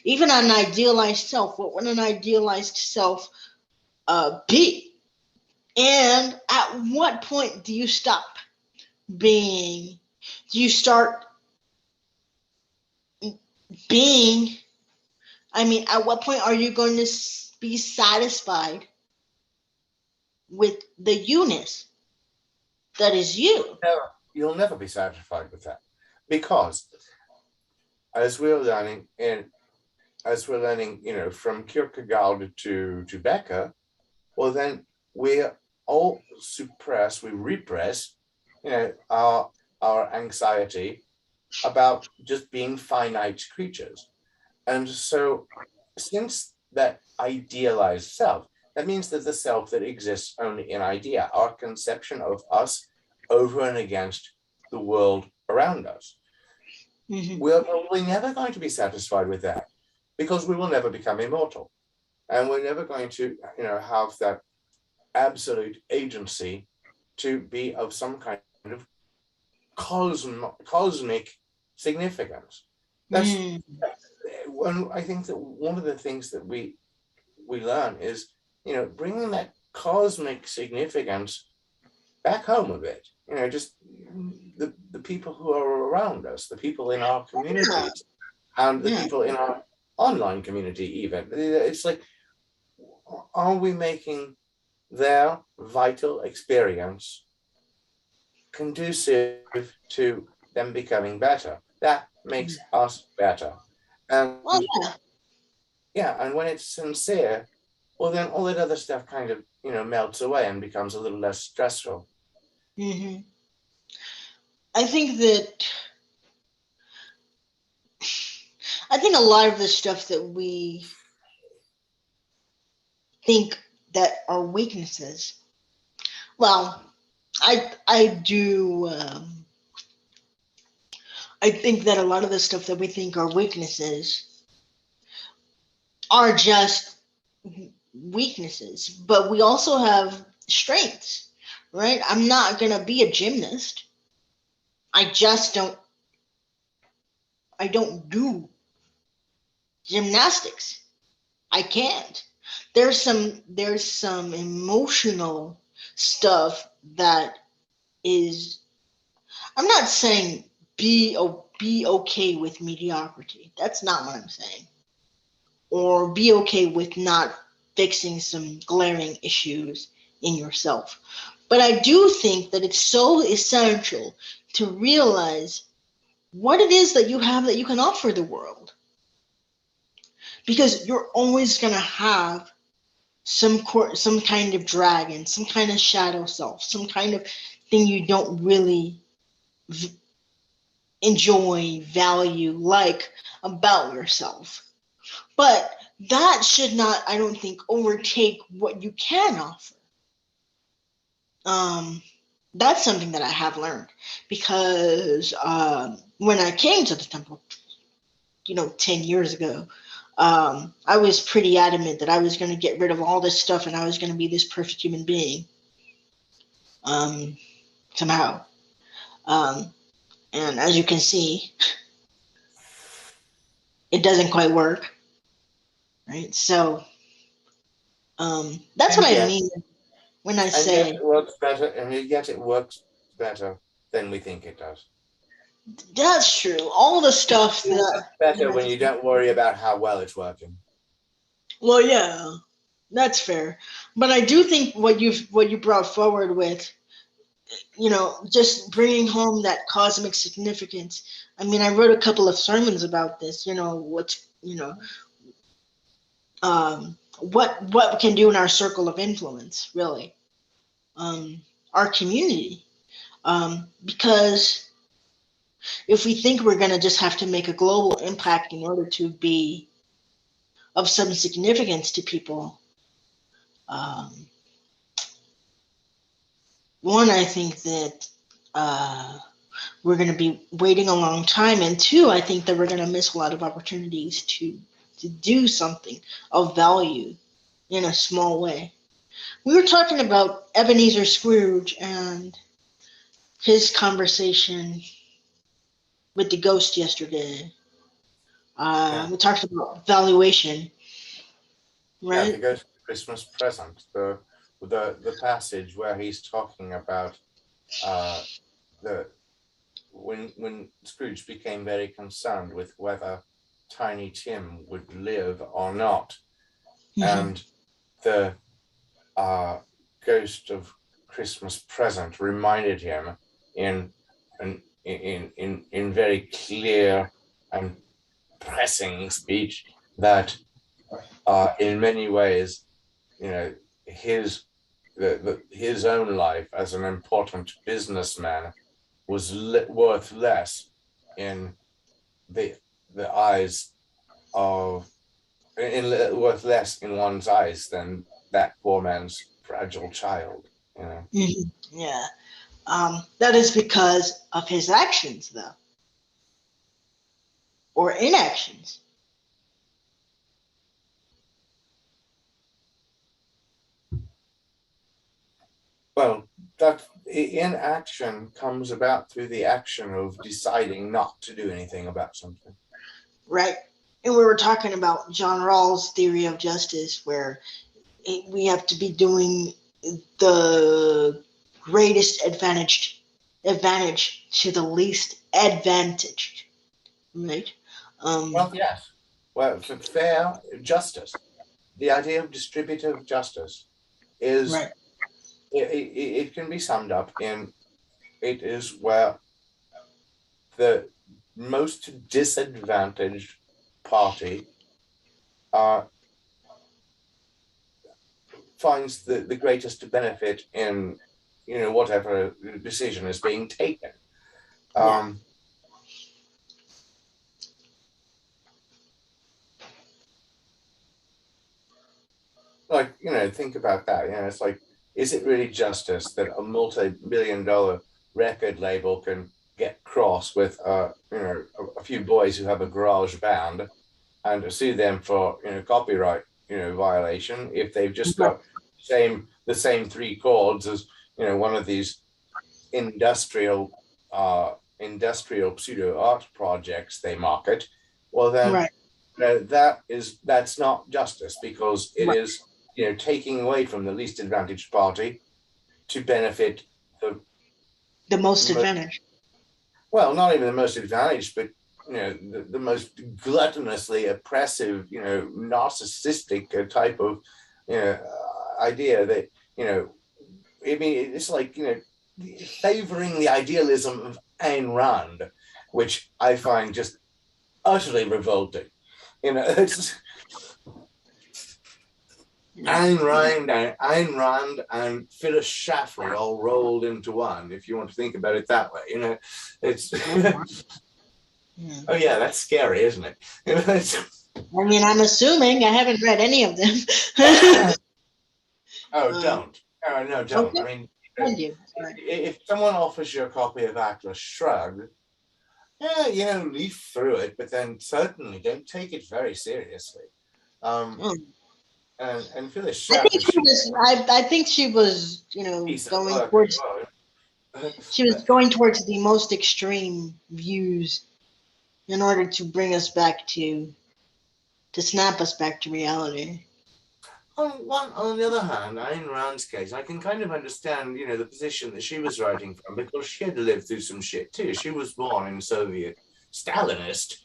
even an idealized self, what would an idealized self be? And at what point do you stop being? Do you start being? I mean, at what point are you going to be satisfied with the you-ness that is you? You'll never be satisfied with that, because as we're learning, from Kierkegaard to Becker, well, then we all we repress, our anxiety about just being finite creatures. And so, since that idealized self, that means that the self that exists only in idea, our conception of us over and against the world around us. Mm-hmm. We're probably never going to be satisfied with that, because we will never become immortal. And we're never going to, have that absolute agency to be of some kind of cosmic significance. That's when I think that one of the things that we learn is, bringing that cosmic significance back home a bit. Just the people who are around us, the people in our communities, and the people in our online community even. It's like, are we making their vital experience conducive to them becoming better? That makes us better. And and when it's sincere, well, then all that other stuff kind of, melts away and becomes a little less stressful. Mm-hmm. I think a lot of the stuff that we think that are weaknesses, well, I do. I think that a lot of the stuff that we think are weaknesses are just weaknesses, but we also have strengths, right? I'm not gonna be a gymnast. I don't do gymnastics. I can't. There's some emotional stuff that is. I'm not saying be okay with mediocrity. That's not what I'm saying. Or be okay with not fixing some glaring issues in yourself. But I do think that it's so essential to realize what it is that you have that you can offer the world. Because you're always going to have some kind of dragon, some kind of shadow self, some kind of thing you don't really enjoy, value, like about yourself. But that should not, I don't think, overtake what you can offer. That's something that I have learned, because when I came to the temple, 10 years ago, I was pretty adamant that I was going to get rid of all this stuff and I was going to be this perfect human being. Somehow. And as you can see, it doesn't quite work. right? So that's what I mean when I say yet it works better, and yet it works better than we think it does. That's true. All the stuff It that works better when you don't worry about how well it's working. Well, yeah, that's fair. But I do think what you brought forward with, just bringing home that cosmic significance. I mean, I wrote a couple of sermons about this. What we can do in our circle of influence, really, our community. Because if we think we're going to just have to make a global impact in order to be of some significance to people, one, I think that we're going to be waiting a long time, and two, I think that we're going to miss a lot of opportunities to do something of value in a small way. We were talking about Ebenezer Scrooge and his conversation with the ghost yesterday. We talked about valuation, right? Yeah, the ghost Christmas present, the passage where he's talking about when Scrooge became very concerned with whether Tiny Tim would live or not, and the ghost of Christmas present reminded him in very clear and pressing speech that in many ways, his own life as an important businessman was worth less in the eyes of worth less in one's eyes than that poor man's fragile child. Yeah, that is because of his actions, though, or inactions. Well, that inaction comes about through the action of deciding not to do anything about something. Right. And we were talking about John Rawls' theory of justice, where we have to be doing the greatest advantage to the least advantaged, right? Well, yes. Well, for fair justice, the idea of distributive justice is right. It can be summed up in it is where the most disadvantaged party finds the greatest benefit in whatever decision is being taken. Think about that. It's like, is it really justice that a multi-billion-dollar record label can get cross with a few boys who have a garage band and sue them for copyright violation if they've just got the same three chords as one of these industrial pseudo art projects they market? Well, then that's not justice, because it is taking away from the least advantaged party to benefit the most advantaged. Well, not even the most advantaged, but the most gluttonously oppressive, narcissistic type of idea that it's like favoring the idealism of Ayn Rand, which I find just utterly revolting. It's Ayn Rand and Phyllis Schlafly all rolled into one, if you want to think about it that way. It's oh yeah, that's scary, isn't it? I mean, I'm assuming I haven't read any of them. Don't. No, don't. Okay. I mean, if someone offers you a copy of Atlas Shrugged, leaf through it, but then certainly don't take it very seriously. And Phyllis Schlafly, I think she was, going towards. She was going towards the most extreme views in order to bring us back to to snap us back to reality. On the other hand, Ayn Rand's case, I can kind of understand, the position that she was writing from, because she had lived through some shit too. She was born in Stalinist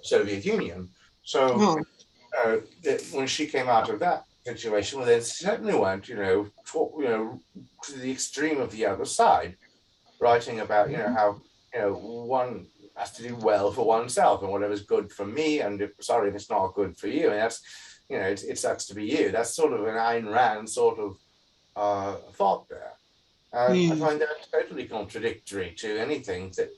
Soviet Union. So when she came out of that situation, well, then certainly went, to the extreme of the other side, writing about, how, one has to do well for oneself, and whatever's good for me, and if it's not good for you, and that's, it sucks to be you. That's sort of an Ayn Rand sort of thought there. I find that totally contradictory to anything that,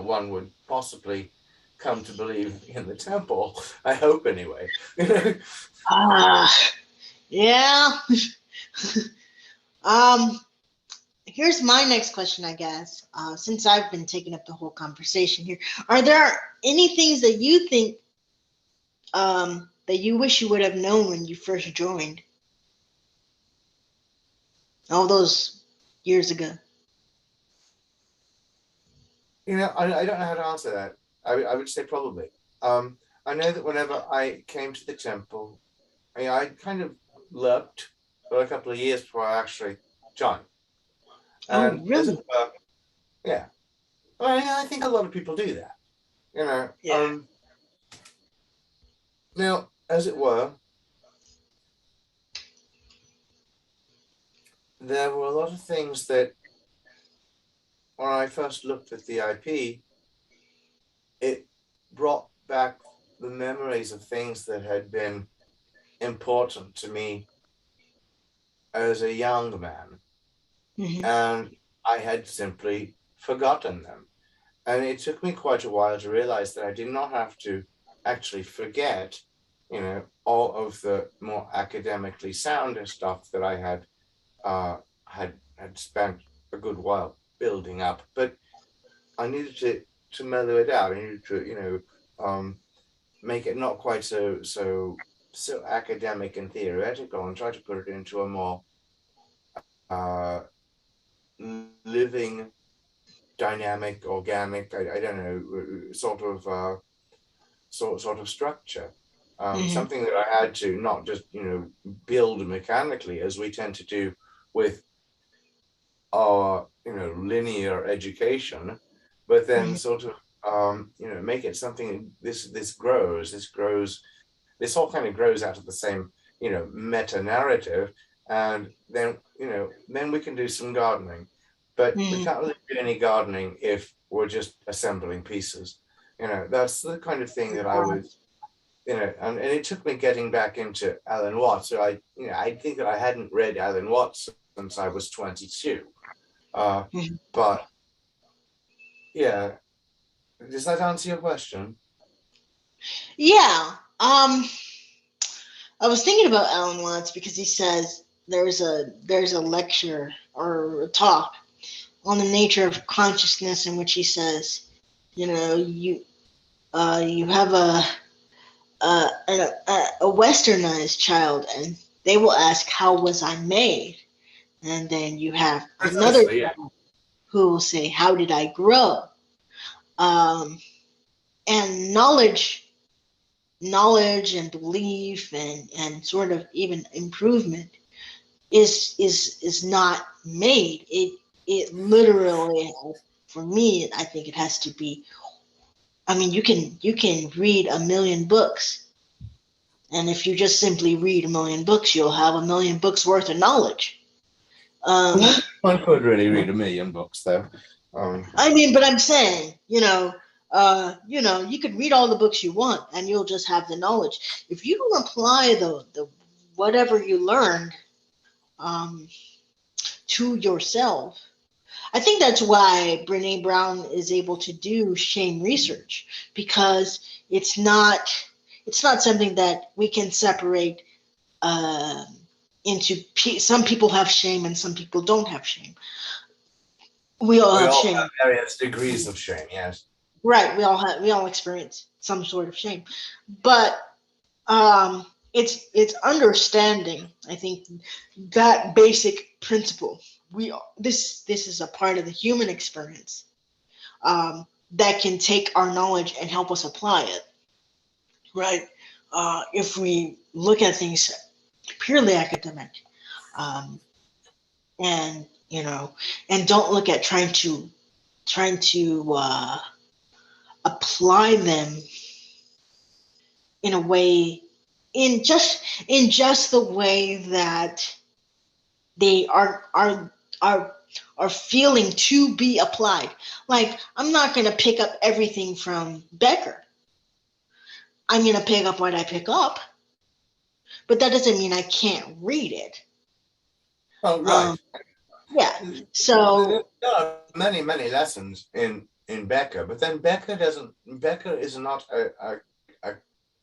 one would possibly come to believe in the temple. I hope, anyway. Yeah. Here's my next question, I guess. Since I've been taking up the whole conversation here, are there any things that you think that you wish you would have known when you first joined? All those years ago. I don't know how to answer that. I would say probably. I know that whenever I came to the temple, I kind of lurked for a couple of years before I actually joined. And really? Yeah. I think a lot of people do that. Yeah. Now, as it were, there were a lot of things that when I first looked at the IP, it brought back the memories of things that had been important to me as a young man. And I had simply forgotten them. And it took me quite a while to realize that I did not have to actually forget, all of the more academically sounder stuff that I had spent a good while building up. But I needed to mellow it out. I needed to, make it not quite so academic and theoretical, and try to put it into a more living, dynamic, organic, I don't know, sort of structure. Something that I had to not just, build mechanically, as we tend to do with our, linear education, but then sort of, make it something. This grows. This all kind of grows out of the same, meta narrative, and then, then we can do some gardening. But we can't really do any gardening if we're just assembling pieces. That's the kind of thing that I would, and it took me getting back into Alan Watts. So I think that I hadn't read Alan Watts since I was 22. But yeah, does that answer your question? Yeah. I was thinking about Alan Watts because he says there's a lecture or a talk on the nature of consciousness in which he says, you have a westernized child, and they will ask, how was I made? And then you have another child who will say, how did I grow? And knowledge and belief and sort of even improvement is not made. It literally, for me, I think it has to be. I mean, you can read a million books, and if you just simply read a million books, you'll have a million books worth of knowledge. One could really read a million books, though. I mean, but I'm saying, you could read all the books you want, and you'll just have the knowledge. If you don't apply the whatever you learned to yourself, I think that's why Brene Brown is able to do shame research, because it's not something that we can separate into. Some people have shame and some people don't have shame. We all have shame. Have various degrees of shame, yes. Right, we all experience some sort of shame, but it's understanding, I think, that basic principle. This is a part of the human experience that can take our knowledge and help us apply it, right? if we look at things purely academic, um, and and don't look at trying to apply them in a way, in just the way that they are feeling to be applied. Like, I'm not going to pick up everything from Becker. I'm going to pick up what I pick up, but that doesn't mean I can't read it. Oh, right. Yeah. So there are many lessons in Becker, but then Becker is not a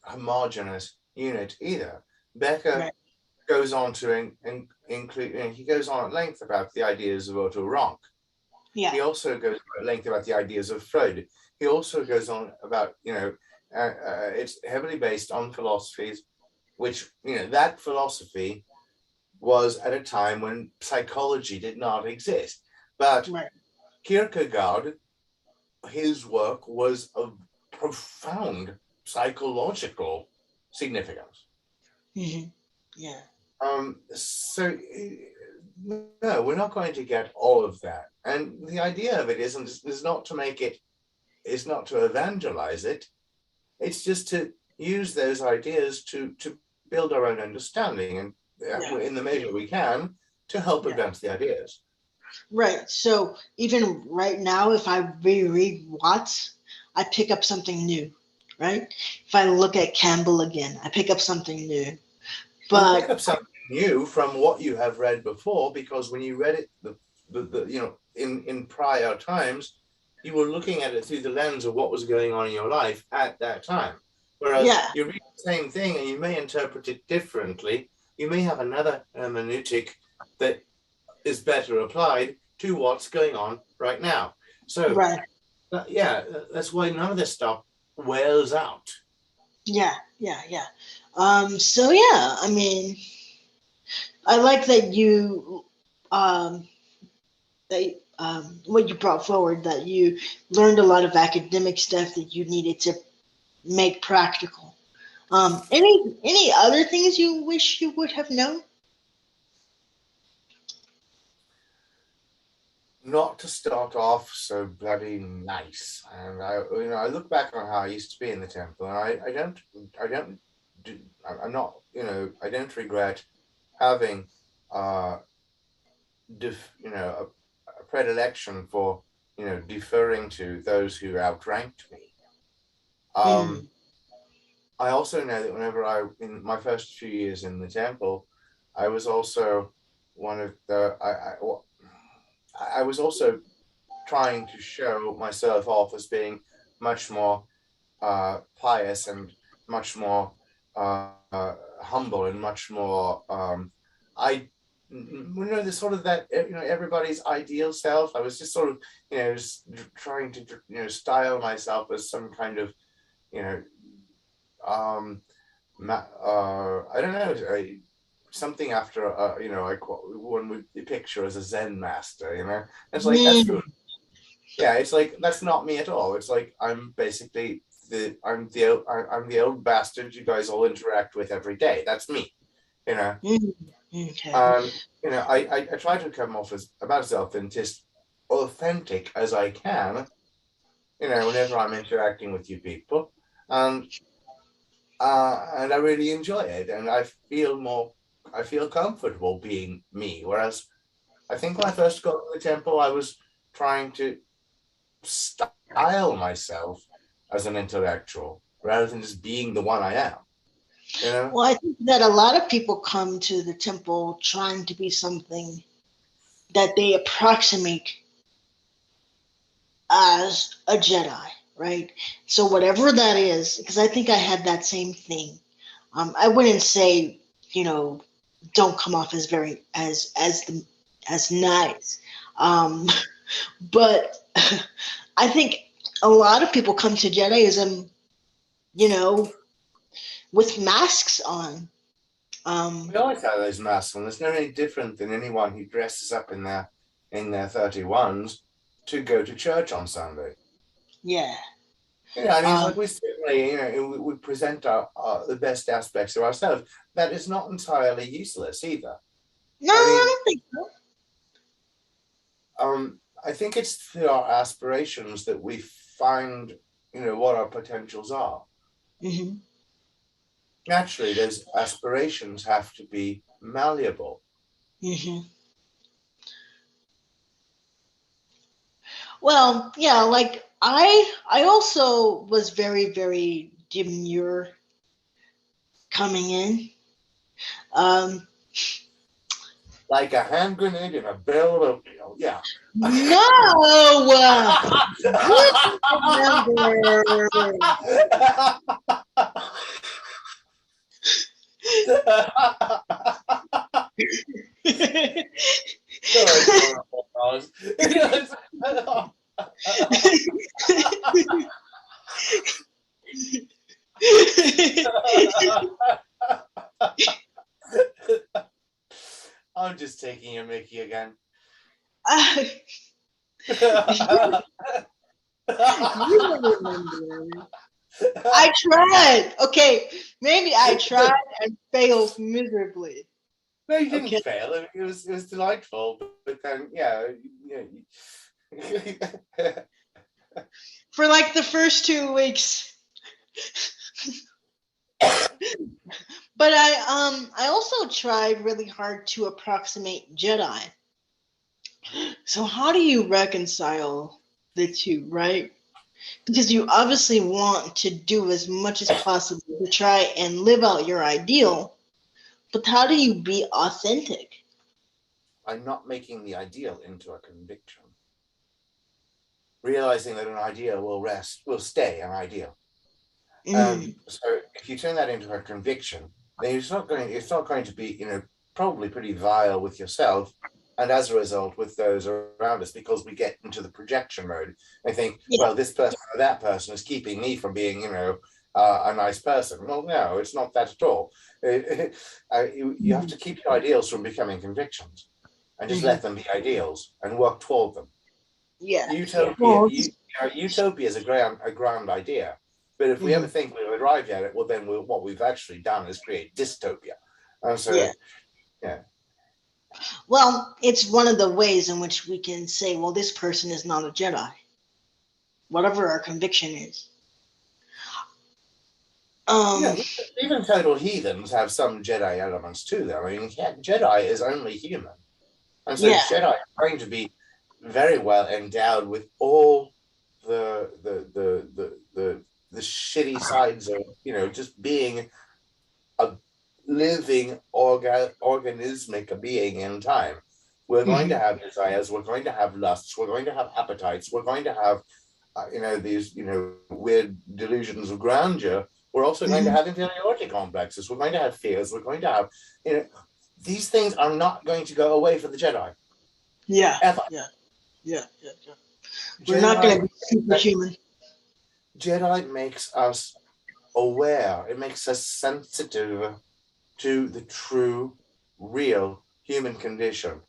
homogeneous unit either. Becker right. goes on to include, he goes on at length about the ideas of Otto Rank. Yeah. He also goes on at length about the ideas of Freud. He also goes on about, it's heavily based on philosophies, which, that philosophy was at a time when psychology did not exist. But Right. Kierkegaard, his work was of profound psychological significance. Mm-hmm. Yeah. So no, we're not going to get all of that. And the idea of it is not to make it, is not to evangelize it. It's just to use those ideas to build our own understanding, and in the measure we can, to help advance the ideas. Right. So even right now, if I reread Watts, I pick up something new. Right. If I look at Campbell again, I pick up something new. But you pick up something new from what you have read before, because when you read it, in prior times, you were looking at it through the lens of what was going on in your life at that time. Whereas you read the same thing and you may interpret it differently. You may have another hermeneutic that is better applied to what's going on right now. So, that's why none of this stuff wears out. Yeah. So yeah, I mean, I like that you what you brought forward, that you learned a lot of academic stuff that you needed to make practical. Any other things you wish you would have known? Not to start off so bloody nice. And I look back on how I used to be in the temple, and I don't regret having a predilection for deferring to those who outranked me. I also know that whenever in my first few years in the temple, I was also one of the I was also trying to show myself off as being much more pious and much more humble and much more there's sort of that everybody's ideal self. I was just sort of just trying to style myself as some kind of I don't know, something after one would picture as a Zen master. It's like that's good. Yeah, it's like that's not me at all. It's like I'm basically I'm the old bastard you guys all interact with every day. That's me. Okay. I try to come off as about as authentic as I can. Whenever I'm interacting with you people, and I really enjoy it, and I feel comfortable being me. Whereas I think when I first got to the temple, I was trying to style myself as an intellectual rather than just being the one I am. Well, I think that a lot of people come to the temple trying to be something that they approximate as a Jedi, right? So whatever that is, because I think I had that same thing. I wouldn't say, don't come off as very as nice, but I think a lot of people come to Jediism, with masks on. We always have those masks on. There's no any different than anyone who dresses up in their 31s to go to church on Sunday. Yeah. Yeah, and it's like we certainly, we present our the best aspects of ourselves. That is not entirely useless either. No, I I mean, don't think so. I think it's through our aspirations that we find, what our potentials are. Mm-hmm. Naturally, those aspirations have to be malleable. Mm-hmm. Well, yeah, like I also was very, very demure coming in. Um, Like a hand grenade in a barrel of oatmeal. Yeah. no, you remember. I'm just taking a Mickey again. You don't remember. I tried. Okay, maybe I tried and failed miserably. No, you didn't Okay. fail. It was delightful, but then yeah. For like the first 2 weeks. But I also tried really hard to approximate Jedi. So how do you reconcile the two, right? Because you obviously want to do as much as possible to try and live out your ideal, but how do you be authentic? I'm not making the ideal into a conviction. Realizing that an ideal will stay an ideal. So if you turn that into a conviction, then it's not going to be, probably pretty vile with yourself, and as a result with those around us, because we get into the projection mode. I think, well, this person or that person is keeping me from being, a nice person. Well, no, it's not that at all. You have to keep your ideals from becoming convictions, and just let them be ideals and work toward them. Yeah. Utopia is a grand idea. But if we ever think we'll arrive at it, well, then what we've actually done is create dystopia. And so, yeah. Well, it's one of the ways in which we can say, well, this person is not a Jedi, whatever our conviction is. Even total heathens have some Jedi elements to them. I mean, Jedi is only human. And so Jedi are going to be very well endowed with all the shitty sides of, just being a living organismic being in time. We're going to have desires, we're going to have lusts, we're going to have appetites, we're going to have these weird delusions of grandeur. We're also going to have inferiority complexes, we're going to have fears, we're going to have these things are not going to go away for the Jedi. Ever. We're not going to be superhuman. Jedi makes us aware. It makes us sensitive to the true, real human condition.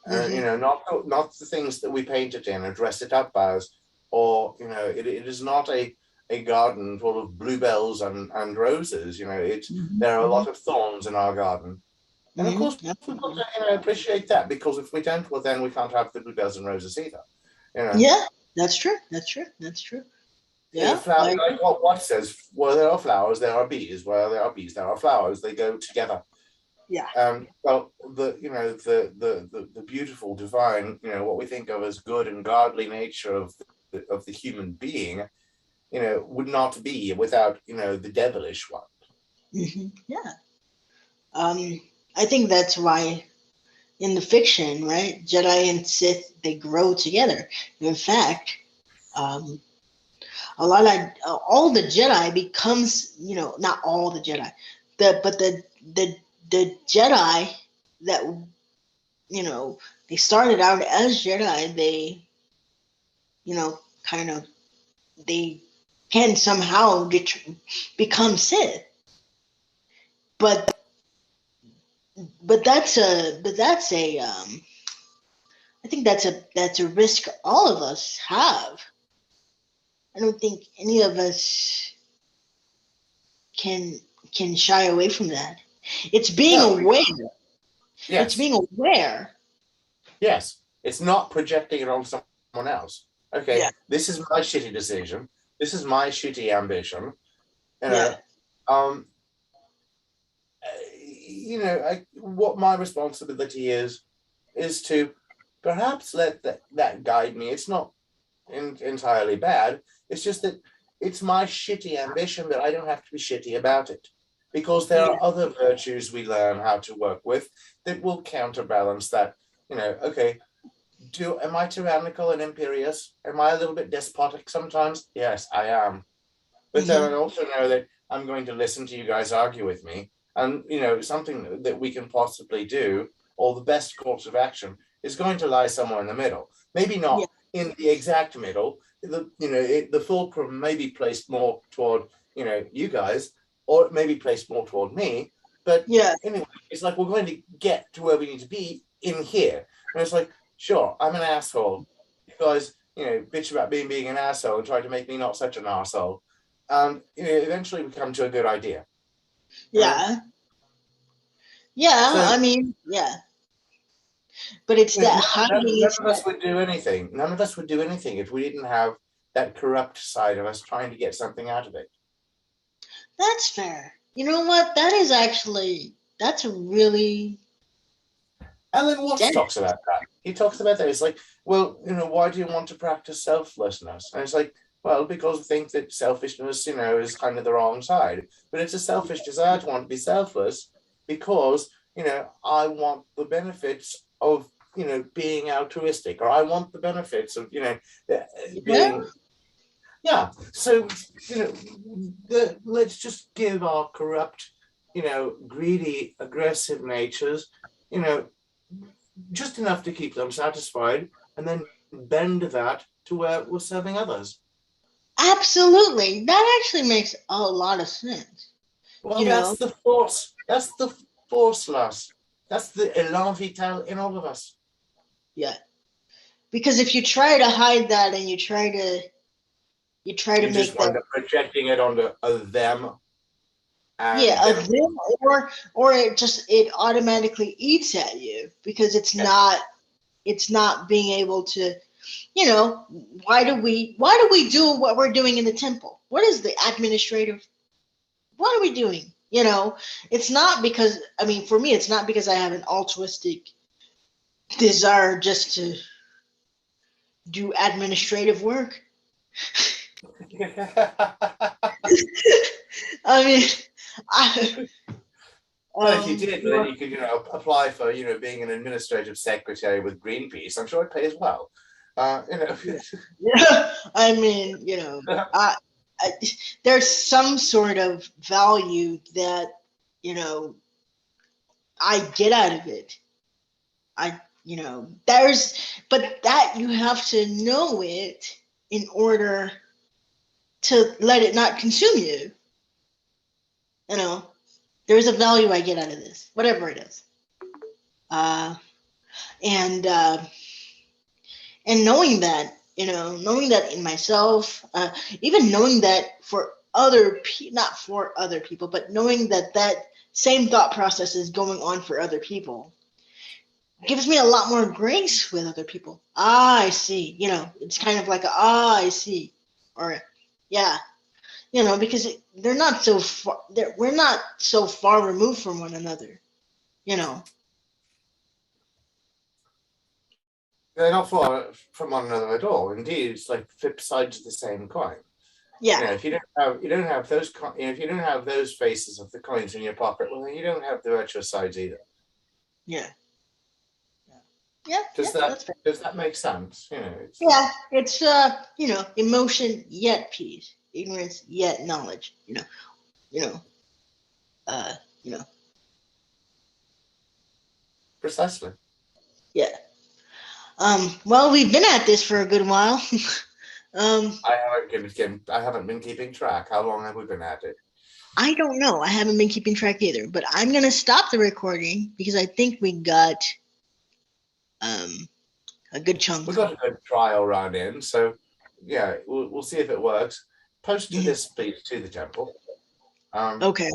Not the things that we paint it in or dress it up as, or it is not a garden full of bluebells and roses. There are a lot of thorns in our garden. And of course, we've got to appreciate that, because if we don't, well, then we can't have the bluebells and roses either. Yeah, that's true. Yeah, like what says, where there are flowers, there are bees. Where there are bees, there are flowers. They go together. Yeah. Well, the beautiful, divine, what we think of as good and godly nature of the human being, would not be without the devilish one. Yeah. I think that's why in the fiction, right, Jedi and Sith, they grow together. In fact, all the Jedi becomes, not all the Jedi, but the Jedi that they started out as Jedi, they kind of they can somehow become Sith, but that's a I think that's a risk all of us have. I don't think any of us can shy away from that. It's being aware. Yes. It's being aware. Yes. It's not projecting it on someone else. Okay, this is my shitty decision. This is my shitty ambition. What my responsibility is to perhaps let that guide me. It's not entirely bad. It's just that it's my shitty ambition, but I don't have to be shitty about it, because there are other virtues we learn how to work with that will counterbalance that. Okay, am I tyrannical and imperious? Am I a little bit despotic sometimes? Yes, I am. But then I also know that I'm going to listen to you guys argue with me. And, something that we can possibly do, or the best course of action, is going to lie somewhere in the middle. Maybe not in the exact middle. The fulcrum may be placed more toward, you guys, or it may be placed more toward me. But anyway, it's like we're going to get to where we need to be in here. And it's like, sure, I'm an asshole. You guys, bitch about being an asshole and try to make me not such an asshole. And eventually we come to a good idea. I mean, but it's that none of us would do anything. None of us would do anything if we didn't have that corrupt side of us trying to get something out of it. That's fair. You know what? That's a really... Alan Watts talks about that. He talks about that. It's like, well, why do you want to practice selflessness? And it's like, well, because I think that selfishness, is kind of the wrong side. But it's a selfish desire to want to be selfless because, I want the benefits of, being altruistic, or I want the benefits of, being... Yeah. So, let's just give our corrupt, greedy, aggressive natures, just enough to keep them satisfied, and then bend that to where we're serving others. Absolutely. That actually makes a lot of sense. Well, that's the force. That's the force, lass. That's the élan vital in all of us. Yeah. Because if you try to hide that and you try to make that projecting it onto them. Them, or it automatically eats at you because it's not being able to, why do we do what we're doing in the temple? What is the administrative? What are we doing? It's not because, for me, it's not because I have an altruistic desire just to do administrative work. Well, if you did, then you could, apply for, being an administrative secretary with Greenpeace. I'm sure it pays well. There's some sort of value that, I get out of it. But that you have to know it in order to let it not consume you. There's a value I get out of this, whatever it is. And knowing that, knowing that in myself, even knowing that for not for other people, but knowing that same thought process is going on for other people gives me a lot more grace with other people. I see, it's kind of like I see, or because they're not so far. We're not so far removed from one another, They're not far from one another at all. Indeed, it's like flip sides of the same coin. Yeah. If you don't have those, if you don't have those faces of the coins in your pocket, well, then you don't have the virtuous sides either. Yeah. Does that make sense? It's emotion yet peace, ignorance yet knowledge. Precisely. Yeah. Well, we've been at this for a good while. I haven't been keeping track. How long have we been at it? I don't know. I haven't been keeping track either. But I'm gonna stop the recording because I think we got a good chunk. We got a good trial run in, so yeah, we'll see if it works. Post this, please, to the temple. Okay.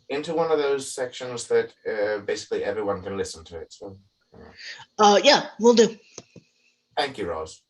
Into one of those sections that basically everyone can listen to it. So. Yeah, we'll do. Thank you, Rose.